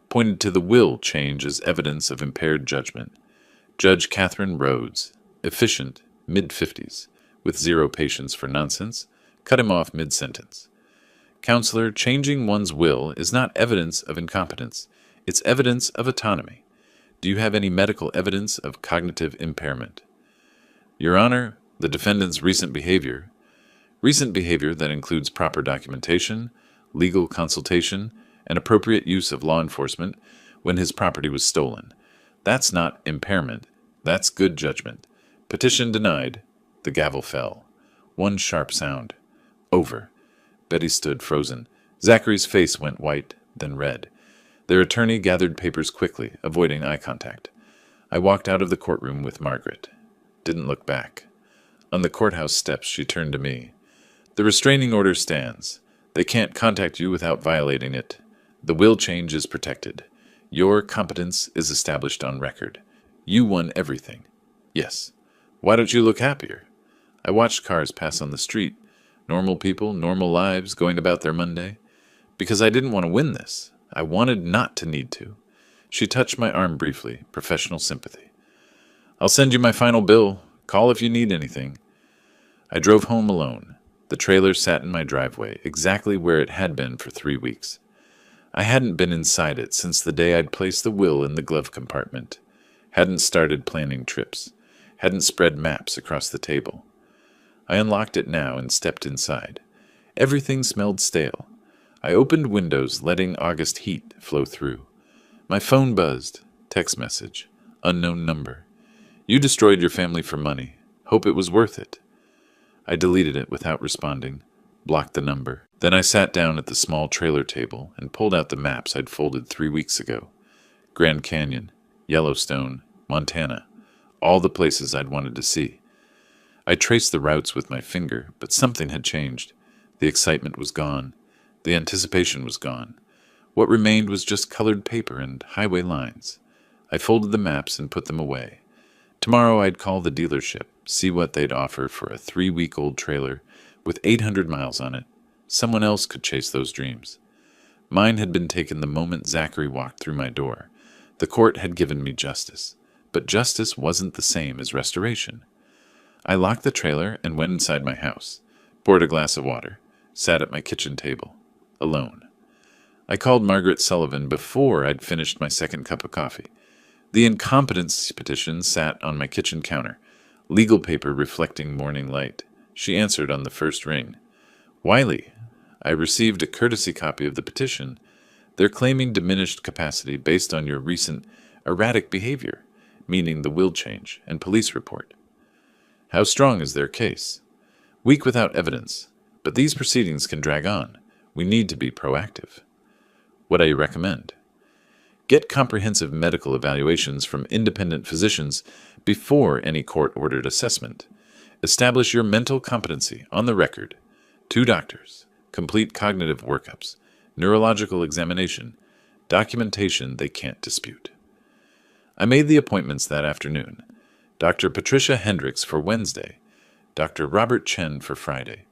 pointed to the will change as evidence of impaired judgment. Judge Catherine Rhodes, efficient, mid-50s, with zero patience for nonsense, cut him off mid-sentence. Counselor, changing one's will is not evidence of incompetence. It's evidence of autonomy. Do you have any medical evidence of cognitive impairment? Your Honor, the defendant's recent behavior that includes proper documentation, legal consultation, and appropriate use of law enforcement when his property was stolen. That's not impairment. That's good judgment. Petition denied. The gavel fell. One sharp sound. Over. Betty stood frozen. Zachary's face went white, then red. Their attorney gathered papers quickly, avoiding eye contact. I walked out of the courtroom with Margaret. Didn't look back. On the courthouse steps, she turned to me. The restraining order stands. They can't contact you without violating it. The will change is protected. Your competence is established on record. You won everything. Yes. Why don't you look happier? I watched cars pass on the street. Normal people, normal lives, going about their Monday. Because I didn't want to win this. I wanted not to need to. She touched my arm briefly, professional sympathy. I'll send you my final bill. Call if you need anything. I drove home alone. The trailer sat in my driveway, exactly where it had been for 3 weeks. I hadn't been inside it since the day I'd placed the will in the glove compartment. Hadn't started planning trips. Hadn't spread maps across the table. I unlocked it now and stepped inside. Everything smelled stale. I opened windows, letting August heat flow through. My phone buzzed. Text message. Unknown number. You destroyed your family for money. Hope it was worth it. I deleted it without responding, blocked the number. Then I sat down at the small trailer table and pulled out the maps I'd folded 3 weeks ago. Grand Canyon, Yellowstone, Montana, all the places I'd wanted to see. I traced the routes with my finger, but something had changed. The excitement was gone. The anticipation was gone. What remained was just colored paper and highway lines. I folded the maps and put them away. Tomorrow I'd call the dealership, see what they'd offer for a 3-week-old trailer with 800 miles on it. Someone else could chase those dreams. Mine had been taken the moment Zachary walked through my door. The court had given me justice, but justice wasn't the same as restoration. I locked the trailer and went inside my house, poured a glass of water, sat at my kitchen table, alone. I called Margaret Sullivan before I'd finished my second cup of coffee. The incompetence petition sat on my kitchen counter, legal paper reflecting morning light. She answered on the first ring. Wiley, I received a courtesy copy of the petition. They're claiming diminished capacity based on your recent erratic behavior, meaning the will change and police report. How strong is their case? Weak without evidence, but these proceedings can drag on. We need to be proactive. What do you recommend? Get comprehensive medical evaluations from independent physicians before any court-ordered assessment. Establish your mental competency on the record. 2 doctors. Complete cognitive workups. Neurological examination. Documentation they can't dispute. I made the appointments that afternoon. Dr. Patricia Hendricks for Wednesday. Dr. Robert Chen for Friday.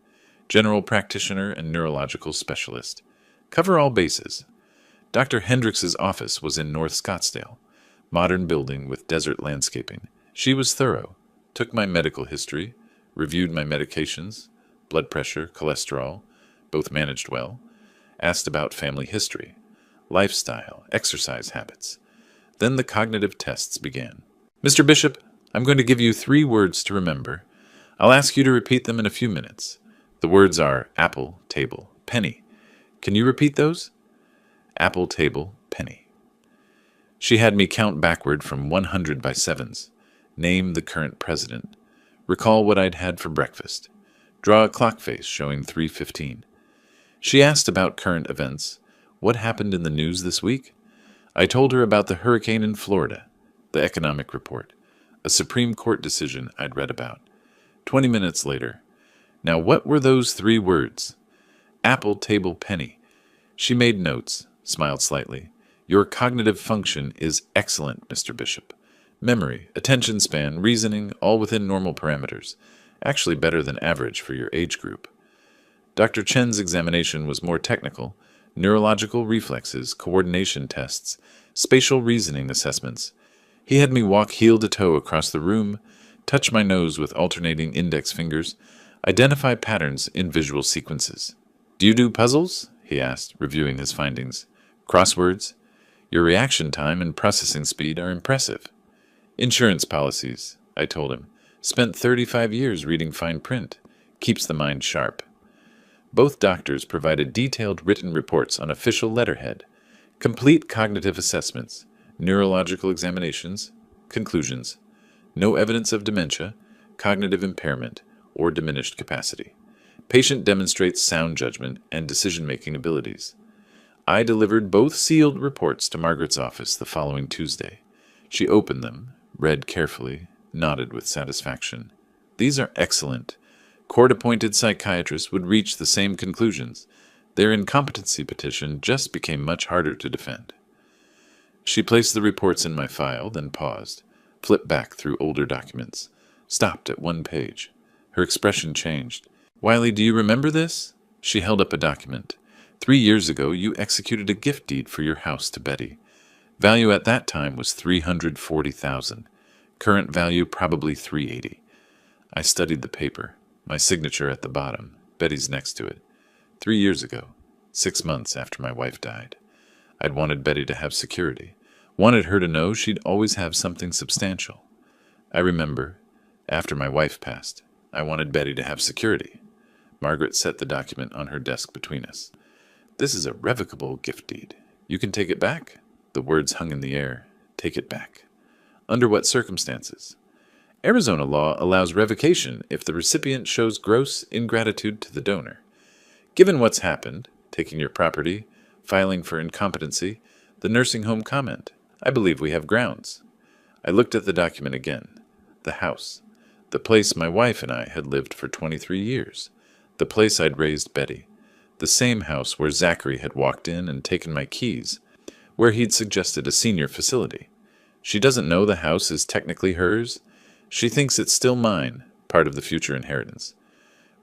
General practitioner and neurological specialist. Cover all bases. Dr. Hendricks's office was in North Scottsdale, modern building with desert landscaping. She was thorough, took my medical history, reviewed my medications, blood pressure, cholesterol, both managed well, asked about family history, lifestyle, exercise habits. Then the cognitive tests began. Mr. Bishop, I'm going to give you 3 words to remember. I'll ask you to repeat them in a few minutes. The words are apple, table, penny. Can you repeat those? Apple, table, penny. She had me count backward from 100 by sevens. Name the current president. Recall what I'd had for breakfast. Draw a clock face showing 3:15. She asked about current events. What happened in the news this week? I told her about the hurricane in Florida, the economic report, a Supreme Court decision I'd read about. 20 minutes later. Now what were those 3 words? Apple, table, penny. She made notes. Smiled slightly. Your cognitive function is excellent, Mr. Bishop. Memory, attention span, reasoning, all within normal parameters. Actually better than average for your age group. Dr. Chen's examination was more technical. Neurological reflexes, coordination tests, spatial reasoning assessments. He had me walk heel to toe across the room, touch my nose with alternating index fingers, identify patterns in visual sequences. Do you do puzzles? He asked, reviewing his findings. Crosswords? Your reaction time and processing speed are impressive. Insurance policies, I told him. Spent 35 years reading fine print. Keeps the mind sharp. Both doctors provided detailed written reports on official letterhead, complete cognitive assessments, neurological examinations, conclusions. No evidence of dementia, cognitive impairment, or diminished capacity. Patient demonstrates sound judgment and decision-making abilities. I delivered both sealed reports to Margaret's office the following Tuesday. She opened them, read carefully, nodded with satisfaction. These are excellent. Court-appointed psychiatrists would reach the same conclusions. Their incompetency petition just became much harder to defend. She placed the reports in my file, then paused, flipped back through older documents, stopped at one page. Her expression changed. "Wiley, do you remember this?" She held up a document. "3 years ago, you executed a gift deed for your house to Betty. Value at that time was $340,000. Current value probably $380. I studied the paper, my signature at the bottom, Betty's next to it. 3 years ago, 6 months after my wife died. I'd wanted Betty to have security, wanted her to know she'd always have something substantial. I remember, after my wife passed, I wanted Betty to have security. Margaret set the document on her desk between us. "This is a revocable gift deed. You can take it back." The words hung in the air. Take it back. Under what circumstances? Arizona law allows revocation if the recipient shows gross ingratitude to the donor. Given what's happened, taking your property, filing for incompetency, the nursing home comment, I believe we have grounds. I looked at the document again. The house. The place my wife and I had lived for 23 years. The place I'd raised Betty. The same house where Zachary had walked in and taken my keys, where he'd suggested a senior facility. She doesn't know the house is technically hers. She thinks it's still mine, part of the future inheritance.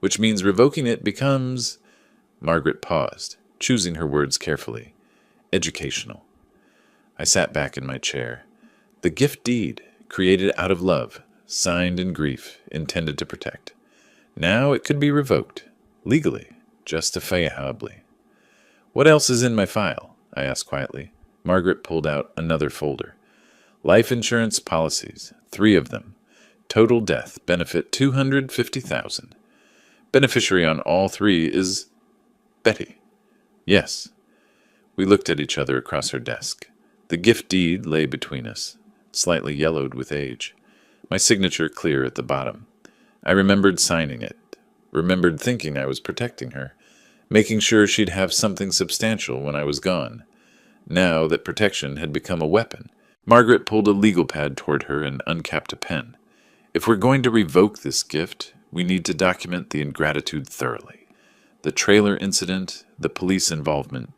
Which means revoking it becomes... Margaret paused, choosing her words carefully. Educational. I sat back in my chair. The gift deed, created out of love, signed in grief, intended to protect. Now it could be revoked, legally, justifiably. "What else is in my file?" I asked quietly. Margaret pulled out another folder. "Life insurance policies, 3 of them. Total death benefit $250,000. Beneficiary on all 3 is Betty." "Yes." We looked at each other across her desk. The gift deed lay between us, slightly yellowed with age. My signature clear at the bottom. I remembered signing it, remembered thinking I was protecting her, making sure she'd have something substantial when I was gone. Now that protection had become a weapon, Margaret pulled a legal pad toward her and uncapped a pen. "If we're going to revoke this gift, we need to document the ingratitude thoroughly. The trailer incident, the police involvement,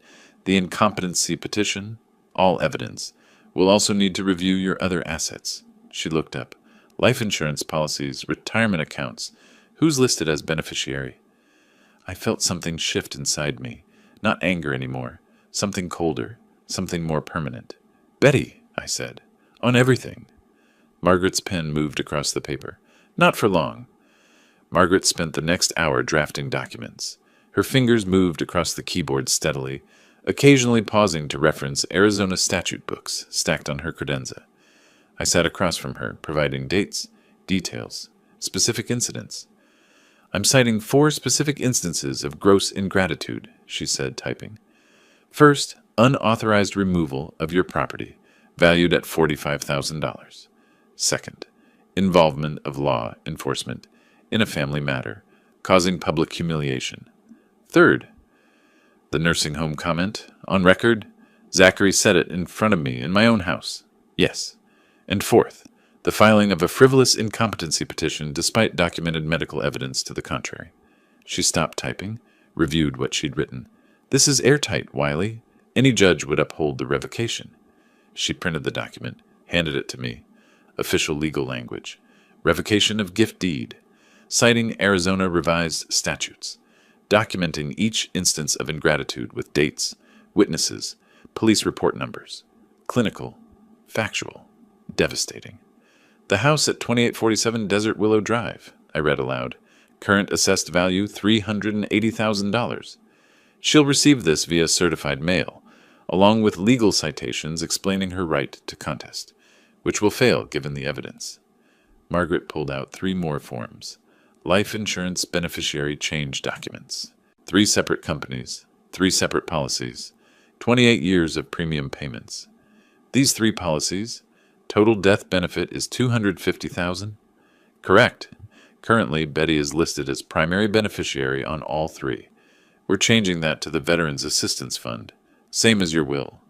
the incompetency petition, all evidence. We'll also need to review your other assets." She looked up. "Life insurance policies, retirement accounts. Who's listed as beneficiary?" I felt something shift inside me. Not anger anymore. Something colder. Something more permanent. "Betty," I said. "On everything." Margaret's pen moved across the paper. Not for long. Margaret spent the next hour drafting documents. Her fingers moved across the keyboard steadily, occasionally pausing to reference Arizona statute books stacked on her credenza. I sat across from her, providing dates, details, specific incidents. "I'm citing 4 specific instances of gross ingratitude," she said, typing. "First, unauthorized removal of your property, valued at $45,000. Second, involvement of law enforcement in a family matter, causing public humiliation. Third, the nursing home comment, on record, Zachary said it in front of me in my own house. Yes. And fourth, the filing of a frivolous incompetency petition despite documented medical evidence to the contrary." She stopped typing, reviewed what she'd written. "This is airtight, Wiley. Any judge would uphold the revocation." She printed the document, handed it to me. Official legal language. Revocation of gift deed. Citing Arizona revised statutes. Documenting each instance of ingratitude with dates, witnesses, police report numbers. Clinical. Factual. Devastating. "The house at 2847 Desert Willow Drive," I read aloud. "Current assessed value $380,000. She'll receive this via certified mail, along with legal citations explaining her right to contest, which will fail given the evidence." Margaret pulled out 3 more forms. Life insurance beneficiary change documents. 3 separate companies, 3 separate policies, 28 years of premium payments. These 3 policies, total death benefit is $250,000? Correct. Currently, Betty is listed as primary beneficiary on all 3. We're changing that to the Veterans Assistance Fund, same as your will.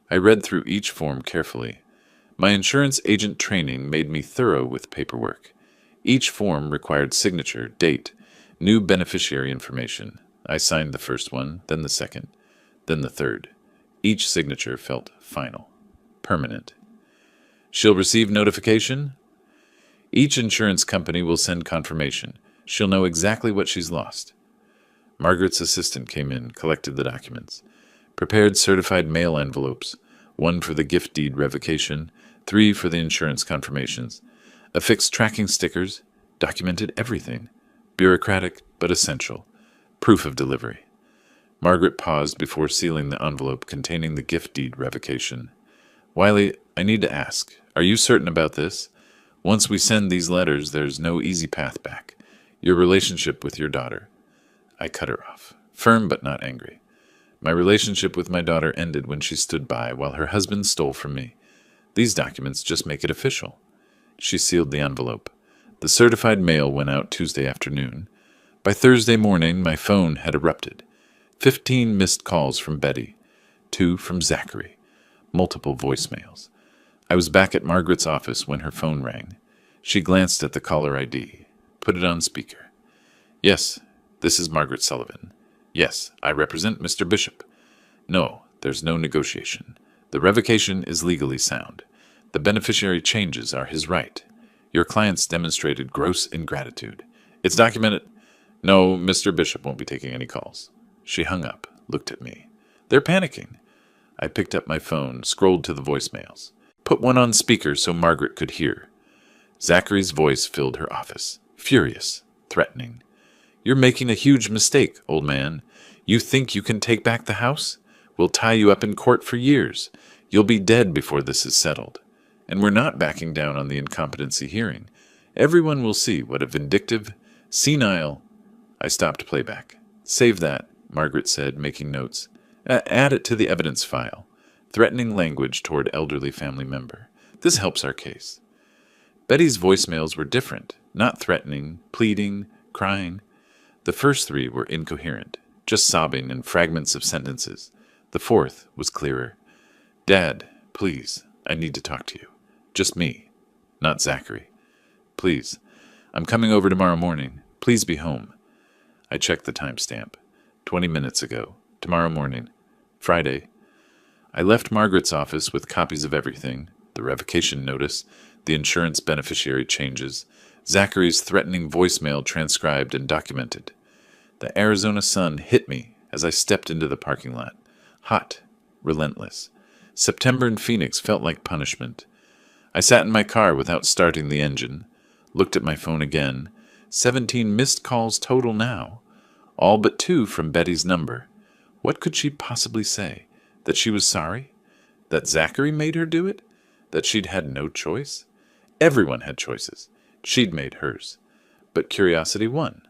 I read through each form carefully. My insurance agent training made me thorough with paperwork. Each form required signature, date, new beneficiary information, I signed the first one, then the second, then the third. Each signature felt final, permanent. She'll receive notification. Each insurance company will send confirmation. She'll know exactly what she's lost. Margaret's assistant came in, collected the documents, prepared certified mail envelopes, 1 for the gift deed revocation, 3 for the insurance confirmations, affixed tracking stickers, documented everything. Bureaucratic but essential. Proof of delivery. Margaret paused before sealing the envelope containing the gift deed revocation. Wiley, I need to ask, are you certain about this? Once we send these letters, there's no easy path back. Your relationship with your daughter. I cut her off, firm but not angry. My relationship with my daughter ended when she stood by while her husband stole from me. These documents just make it official. She sealed the envelope. The certified mail went out Tuesday afternoon. By Thursday morning, my phone had erupted. 15 missed calls from Betty, 2 from Zachary, multiple voicemails. I was back at Margaret's office when her phone rang. She glanced at the caller ID, put it on speaker. Yes, this is Margaret Sullivan. Yes, I represent Mr. Bishop. No, there's no negotiation. The revocation is legally sound. The beneficiary changes are his right. Your clients demonstrated gross ingratitude. It's documented. No, Mr. Bishop won't be taking any calls. She hung up, looked at me. They're panicking. I picked up my phone, scrolled to the voicemails. Put one on speaker so Margaret could hear. Zachary's voice filled her office, furious, threatening. You're making a huge mistake, old man. You think you can take back the house? We'll tie you up in court for years. You'll be dead before this is settled. And we're not backing down on the incompetency hearing. Everyone will see what a vindictive, senile... I stopped playback. Save that, Margaret said, making notes. Add it to the evidence file. Threatening language toward elderly family member. This helps our case. Betty's voicemails were different, not threatening, pleading, crying. The first 3 were incoherent, just sobbing and fragments of sentences. The 4th was clearer. Dad, please, I need to talk to you. Just me, not Zachary. Please, I'm coming over tomorrow morning. Please be home. I checked the timestamp. 20 minutes ago. Tomorrow morning. Friday. I left Margaret's office with copies of everything, the revocation notice, the insurance beneficiary changes, Zachary's threatening voicemail transcribed and documented. The Arizona sun hit me as I stepped into the parking lot. Hot, relentless. September in Phoenix felt like punishment. I sat in my car without starting the engine, looked at my phone again. 17 missed calls total now, all but 2 from Betty's number. What could she possibly say? That she was sorry? That Zachary made her do it? That she'd had no choice? Everyone had choices. She'd made hers. But curiosity won.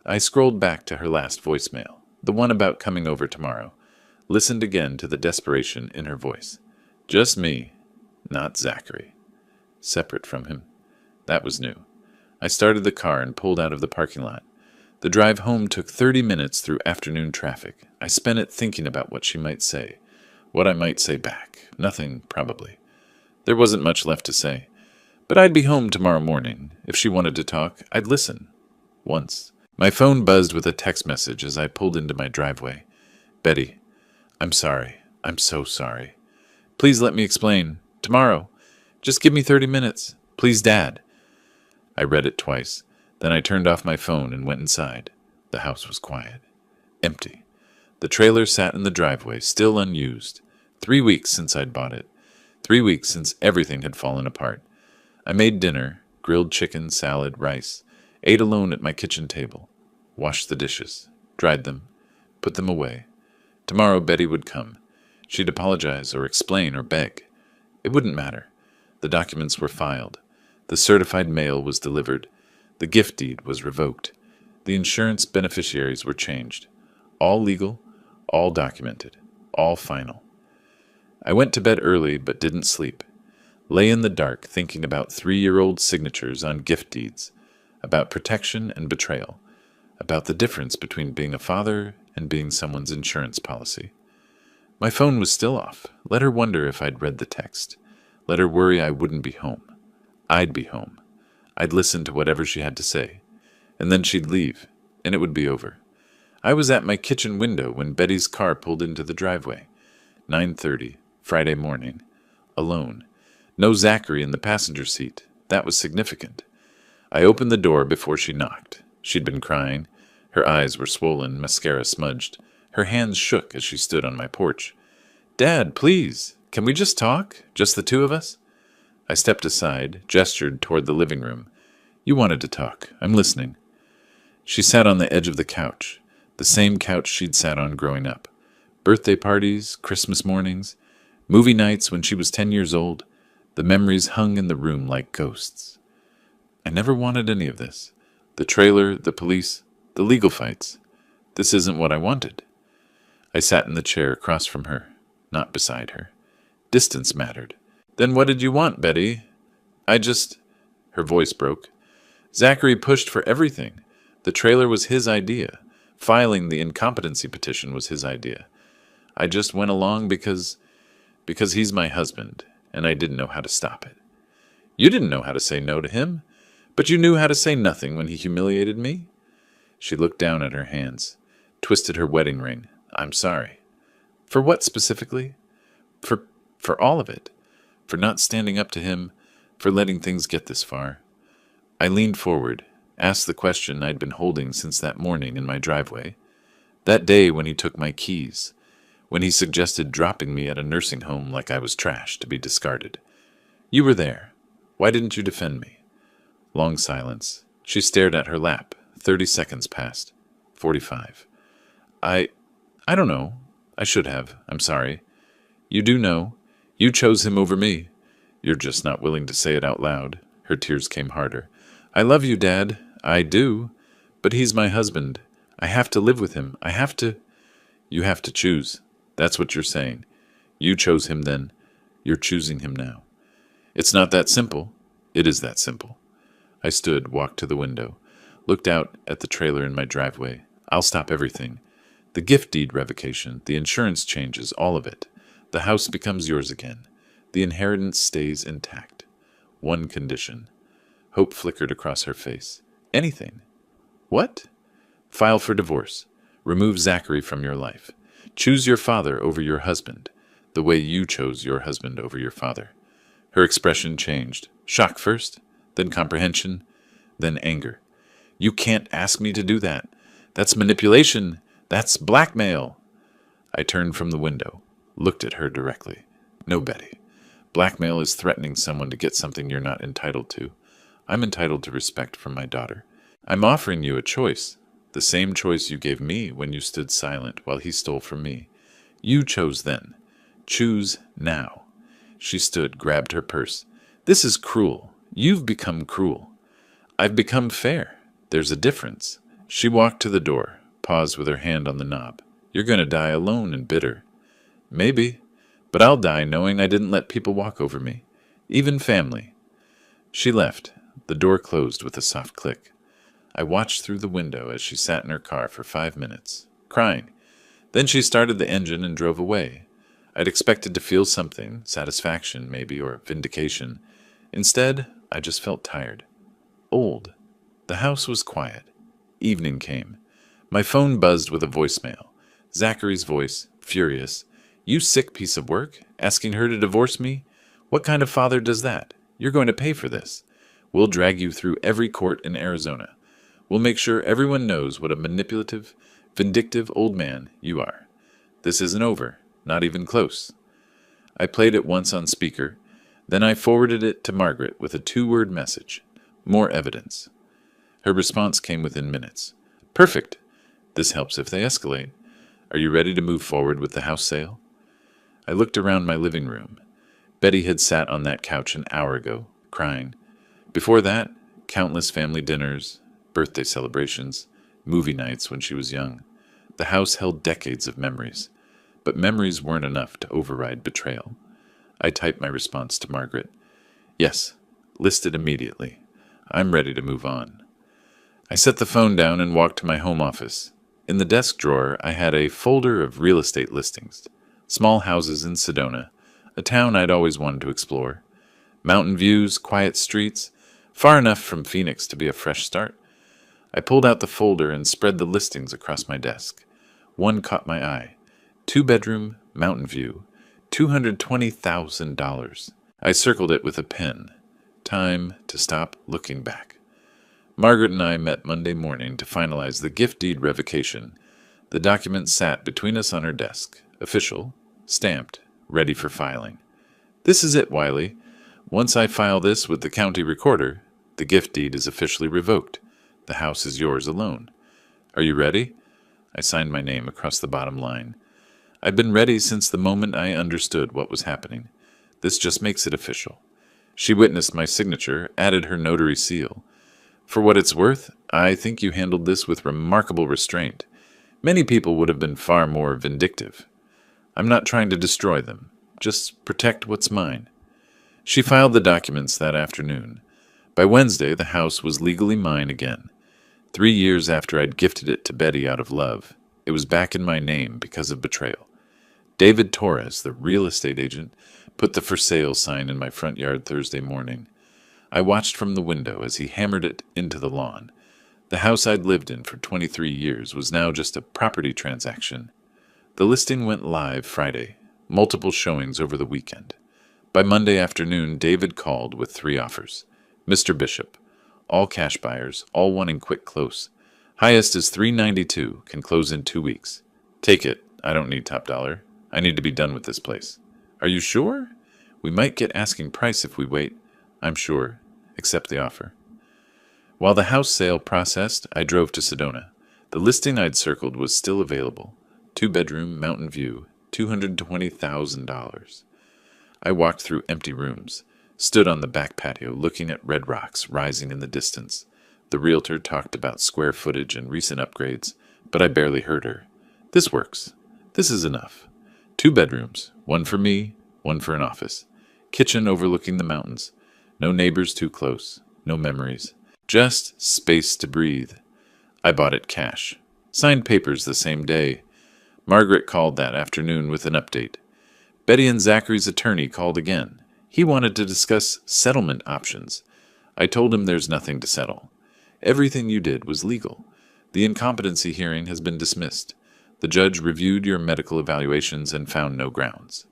I scrolled back to her last voicemail, the one about coming over tomorrow, listened again to the desperation in her voice. Just me, not Zachary. Separate from him. That was new. I started the car and pulled out of the parking lot. The drive home took 30 minutes through afternoon traffic. I spent it thinking about what she might say, what I might say back. Nothing, probably. There wasn't much left to say. But I'd be home tomorrow morning. If she wanted to talk, I'd listen. Once. My phone buzzed with a text message as I pulled into my driveway. Betty, I'm sorry. I'm so sorry. Please let me explain. Tomorrow. Just give me 30 minutes. Please, Dad. I read it twice. Then I turned off my phone and went inside. The house was quiet. Empty. The trailer sat in the driveway, still unused. 3 weeks since I'd bought it. 3 weeks since everything had fallen apart. I made dinner, grilled chicken, salad, rice, ate alone at my kitchen table, washed the dishes, dried them, put them away. Tomorrow Betty would come. She'd apologize or explain or beg. It wouldn't matter. The documents were filed. The certified mail was delivered. The gift deed was revoked. The insurance beneficiaries were changed. All legal, all documented, all final. I went to bed early but didn't sleep. Lay in the dark thinking about 3-year-old signatures on gift deeds, about protection and betrayal, about the difference between being a father and being someone's insurance policy. My phone was still off. Let her wonder if I'd read the text. Let her worry I wouldn't be home. I'd be home. I'd listen to whatever she had to say. And then she'd leave, and it would be over. I was at my kitchen window when Betty's car pulled into the driveway. 9:30, Friday morning. Alone. No Zachary in the passenger seat. That was significant. I opened the door before she knocked. She'd been crying. Her eyes were swollen, mascara smudged. Her hands shook as she stood on my porch. "Dad, please, can we just talk? Just the two of us?" I stepped aside, gestured toward the living room. "You wanted to talk. I'm listening." She sat on the edge of the couch, the same couch she'd sat on growing up. Birthday parties, Christmas mornings, movie nights when she was 10 years old. The memories hung in the room like ghosts. I never wanted any of this. The trailer, the police, the legal fights. This isn't what I wanted. I sat in the chair across from her, not beside her. Distance mattered. "Then what did you want, Betty?" Her voice broke. "Zachary pushed for everything. The trailer was his idea. Filing the incompetency petition was his idea. I just went along because he's my husband, and I didn't know how to stop it." "You didn't know how to say no to him, but you knew how to say nothing when he humiliated me?" She looked down at her hands, twisted her wedding ring. "I'm sorry." "For what specifically?" For all of it. For not standing up to him, for letting things get this far." I leaned forward, asked the question I'd been holding since that morning in my driveway. That day when he took my keys, when he suggested dropping me at a nursing home like I was trash to be discarded. "You were there. Why didn't you defend me?" Long silence. She stared at her lap. 30 seconds passed. 45. I don't know. I should have. I'm sorry. You do know. You chose him over me. You're just not willing to say it out loud." Her tears came harder. "I love you, Dad. I do. But he's my husband. I have to live with him. I have to—" "You have to choose. That's what you're saying. You chose him then. You're choosing him now." "It's not that simple." "It is that simple." I stood, walked to the window, looked out at the trailer in my driveway. "I'll stop everything. The gift deed revocation, the insurance changes, all of it. The house becomes yours again. The inheritance stays intact. One condition." Hope flickered across her face. "Anything." "What?" "File for divorce. Remove Zachary from your life. Choose your father over your husband, the way you chose your husband over your father." Her expression changed. Shock first, then comprehension, then anger. "You can't ask me to do that. That's manipulation. That's blackmail." I turned from the window, looked at her directly. "No, Betty. Blackmail is threatening someone to get something you're not entitled to. I'm entitled to respect from my daughter. I'm offering you a choice, the same choice you gave me when you stood silent while he stole from me. You chose then. Choose now." She stood, grabbed her purse. "This is cruel. You've become cruel. I've become fair. There's a difference." She walked to the door, paused with her hand on the knob. "You're going to die alone and bitter." "Maybe. But I'll die knowing I didn't let people walk over me. Even family." She left. The door closed with a soft click. I watched through the window as she sat in her car for 5 minutes, crying. Then she started the engine and drove away. I'd expected to feel something, satisfaction maybe, or vindication. Instead, I just felt tired. Old. The house was quiet. Evening came. My phone buzzed with a voicemail. Zachary's voice, furious. "You sick piece of work, asking her to divorce me? What kind of father does that? You're going to pay for this. We'll drag you through every court in Arizona. We'll make sure everyone knows what a manipulative, vindictive old man you are. This isn't over, not even close." I played it once on speaker. Then I forwarded it to Margaret with a 2-word message. More evidence. Her response came within minutes. "Perfect. This helps if they escalate. Are you ready to move forward with the house sale?" I looked around my living room. Betty had sat on that couch an hour ago, crying. Before that, countless family dinners, birthday celebrations, movie nights when she was young. The house held decades of memories, but memories weren't enough to override betrayal. I typed my response to Margaret. "Yes, list it immediately. I'm ready to move on." I set the phone down and walked to my home office. In the desk drawer, I had a folder of real estate listings. Small houses in Sedona, a town I'd always wanted to explore. Mountain views, quiet streets, far enough from Phoenix to be a fresh start. I pulled out the folder and spread the listings across my desk. One caught my eye. 2-bedroom, Mountain View, $220,000. I circled it with a pen. Time to stop looking back. Margaret and I met Monday morning to finalize the gift deed revocation. The document sat between us on her desk. Official, stamped, ready for filing. This is it, Wiley. Once I file this with the county recorder, the gift deed is officially revoked. The house is yours alone. Are you ready? I signed my name across the bottom line. I'd been ready since the moment I understood what was happening. This just makes it official. She witnessed my signature, added her notary seal. For what it's worth, I think you handled this with remarkable restraint. Many people would have been far more vindictive. I'm not trying to destroy them. Just protect what's mine. She filed the documents that afternoon. By Wednesday, the house was legally mine again. 3 years after I'd gifted it to Betty out of love, it was back in my name because of betrayal. David Torres, the real estate agent, put the for sale sign in my front yard Thursday morning. I watched from the window as he hammered it into the lawn. The house I'd lived in for 23 years was now just a property transaction. The listing went live Friday, multiple showings over the weekend. By Monday afternoon, David called with 3 offers. Mr. Bishop, all cash buyers, all wanting quick close. Highest is $392, can close in 2 weeks. Take it, I don't need top dollar. I need to be done with this place. Are you sure? We might get asking price if we wait. I'm sure. Accept the offer. While the house sale processed, I drove to Sedona. The listing I'd circled was still available. 2-bedroom, Mountain View, $220,000. I walked through empty rooms, stood on the back patio looking at red rocks rising in the distance. The realtor talked about square footage and recent upgrades, but I barely heard her. This works. This is enough. 2 bedrooms, one for me, one for an office. Kitchen overlooking the mountains. No neighbors too close, no memories. Just space to breathe. I bought it cash. Signed papers the same day. Margaret called that afternoon with an update. Betty and Zachary's attorney called again. He wanted to discuss settlement options. I told him there's nothing to settle. Everything you did was legal. The incompetency hearing has been dismissed. The judge reviewed your medical evaluations and found no grounds.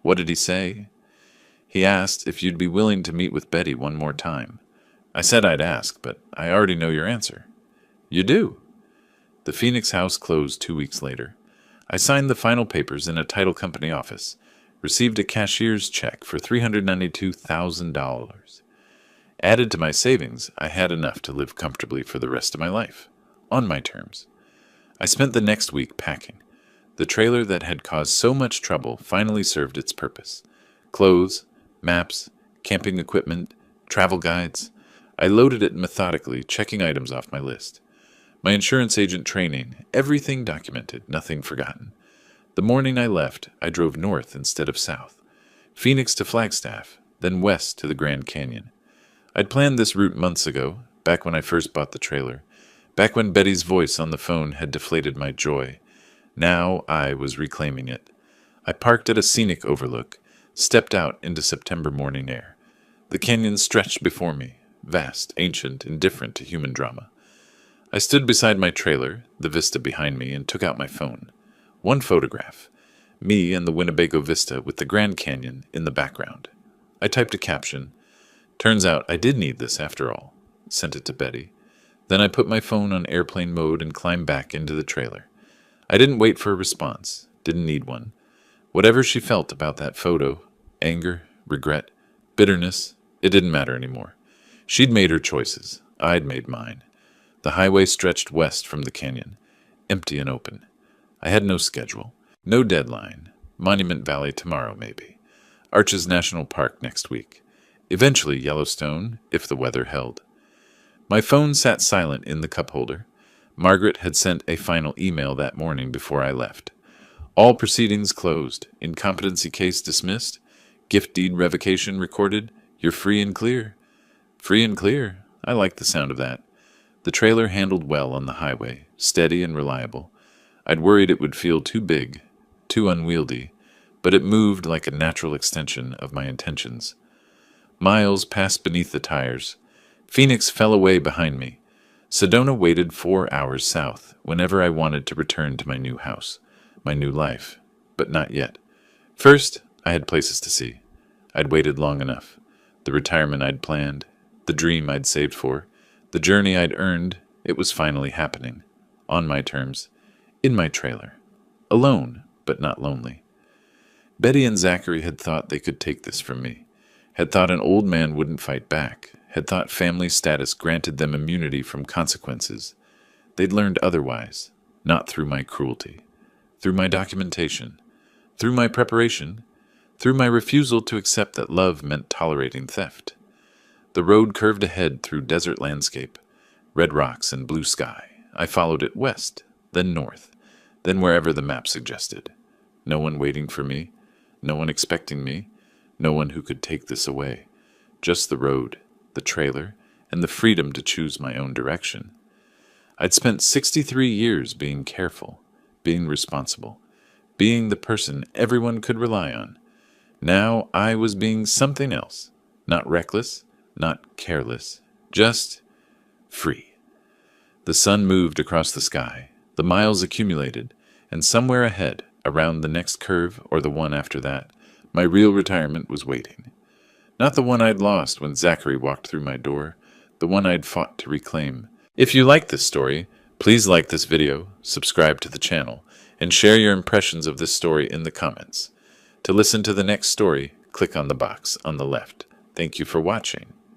What did he say? He asked if you'd be willing to meet with Betty one more time. I said I'd ask, but I already know your answer. You do. The Phoenix house closed 2 weeks later. I signed the final papers in a title company office, received a cashier's check for $392,000. Added to my savings, I had enough to live comfortably for the rest of my life, on my terms. I spent the next week packing. The trailer that had caused so much trouble finally served its purpose. Clothes, maps, camping equipment, travel guides. I loaded it methodically, checking items off my list. My insurance agent training, everything documented, nothing forgotten. The morning I left, I drove north instead of south. Phoenix to Flagstaff, then west to the Grand Canyon. I'd planned this route months ago, back when I first bought the trailer. Back when Betty's voice on the phone had deflated my joy. Now I was reclaiming it. I parked at a scenic overlook, stepped out into September morning air. The canyon stretched before me, vast, ancient, indifferent to human drama. I stood beside my trailer, the vista behind me, and took out my phone. One photograph. Me and the Winnebago Vista with the Grand Canyon in the background. I typed a caption. Turns out I did need this after all. Sent it to Betty. Then I put my phone on airplane mode and climbed back into the trailer. I didn't wait for a response. Didn't need one. Whatever she felt about that photo, anger, regret, bitterness, it didn't matter anymore. She'd made her choices. I'd made mine. The highway stretched west from the canyon, empty and open. I had no schedule, no deadline. Monument Valley tomorrow, maybe. Arches National Park next week. Eventually Yellowstone, if the weather held. My phone sat silent in the cup holder. Margaret had sent a final email that morning before I left. All proceedings closed. Incompetency case dismissed. Gift deed revocation recorded. You're free and clear. Free and clear. I like the sound of that. The trailer handled well on the highway, steady and reliable. I'd worried it would feel too big, too unwieldy, but it moved like a natural extension of my intentions. Miles passed beneath the tires. Phoenix fell away behind me. Sedona waited 4 hours south whenever I wanted to return to my new house, my new life, but not yet. First, I had places to see. I'd waited long enough. The retirement I'd planned, the dream I'd saved for, the journey I'd earned, it was finally happening. On my terms, in my trailer. Alone, but not lonely. Betty and Zachary had thought they could take this from me, had thought an old man wouldn't fight back, had thought family status granted them immunity from consequences. They'd learned otherwise, not through my cruelty, through my documentation, through my preparation, through my refusal to accept that love meant tolerating theft. The road curved ahead through desert landscape, red rocks and blue sky. I followed it west, then north, then wherever the map suggested. No one waiting for me, no one expecting me, no one who could take this away. Just the road, the trailer, and the freedom to choose my own direction. I'd spent 63 years being careful, being responsible, being the person everyone could rely on. Now I was being something else, not reckless, not careless, just free. The sun moved across the sky, the miles accumulated, and somewhere ahead, around the next curve or the one after that, my real retirement was waiting. Not the one I'd lost when Zachary walked through my door, the one I'd fought to reclaim. If you like this story, please like this video, subscribe to the channel, and share your impressions of this story in the comments. To listen to the next story, click on the box on the left. Thank you for watching.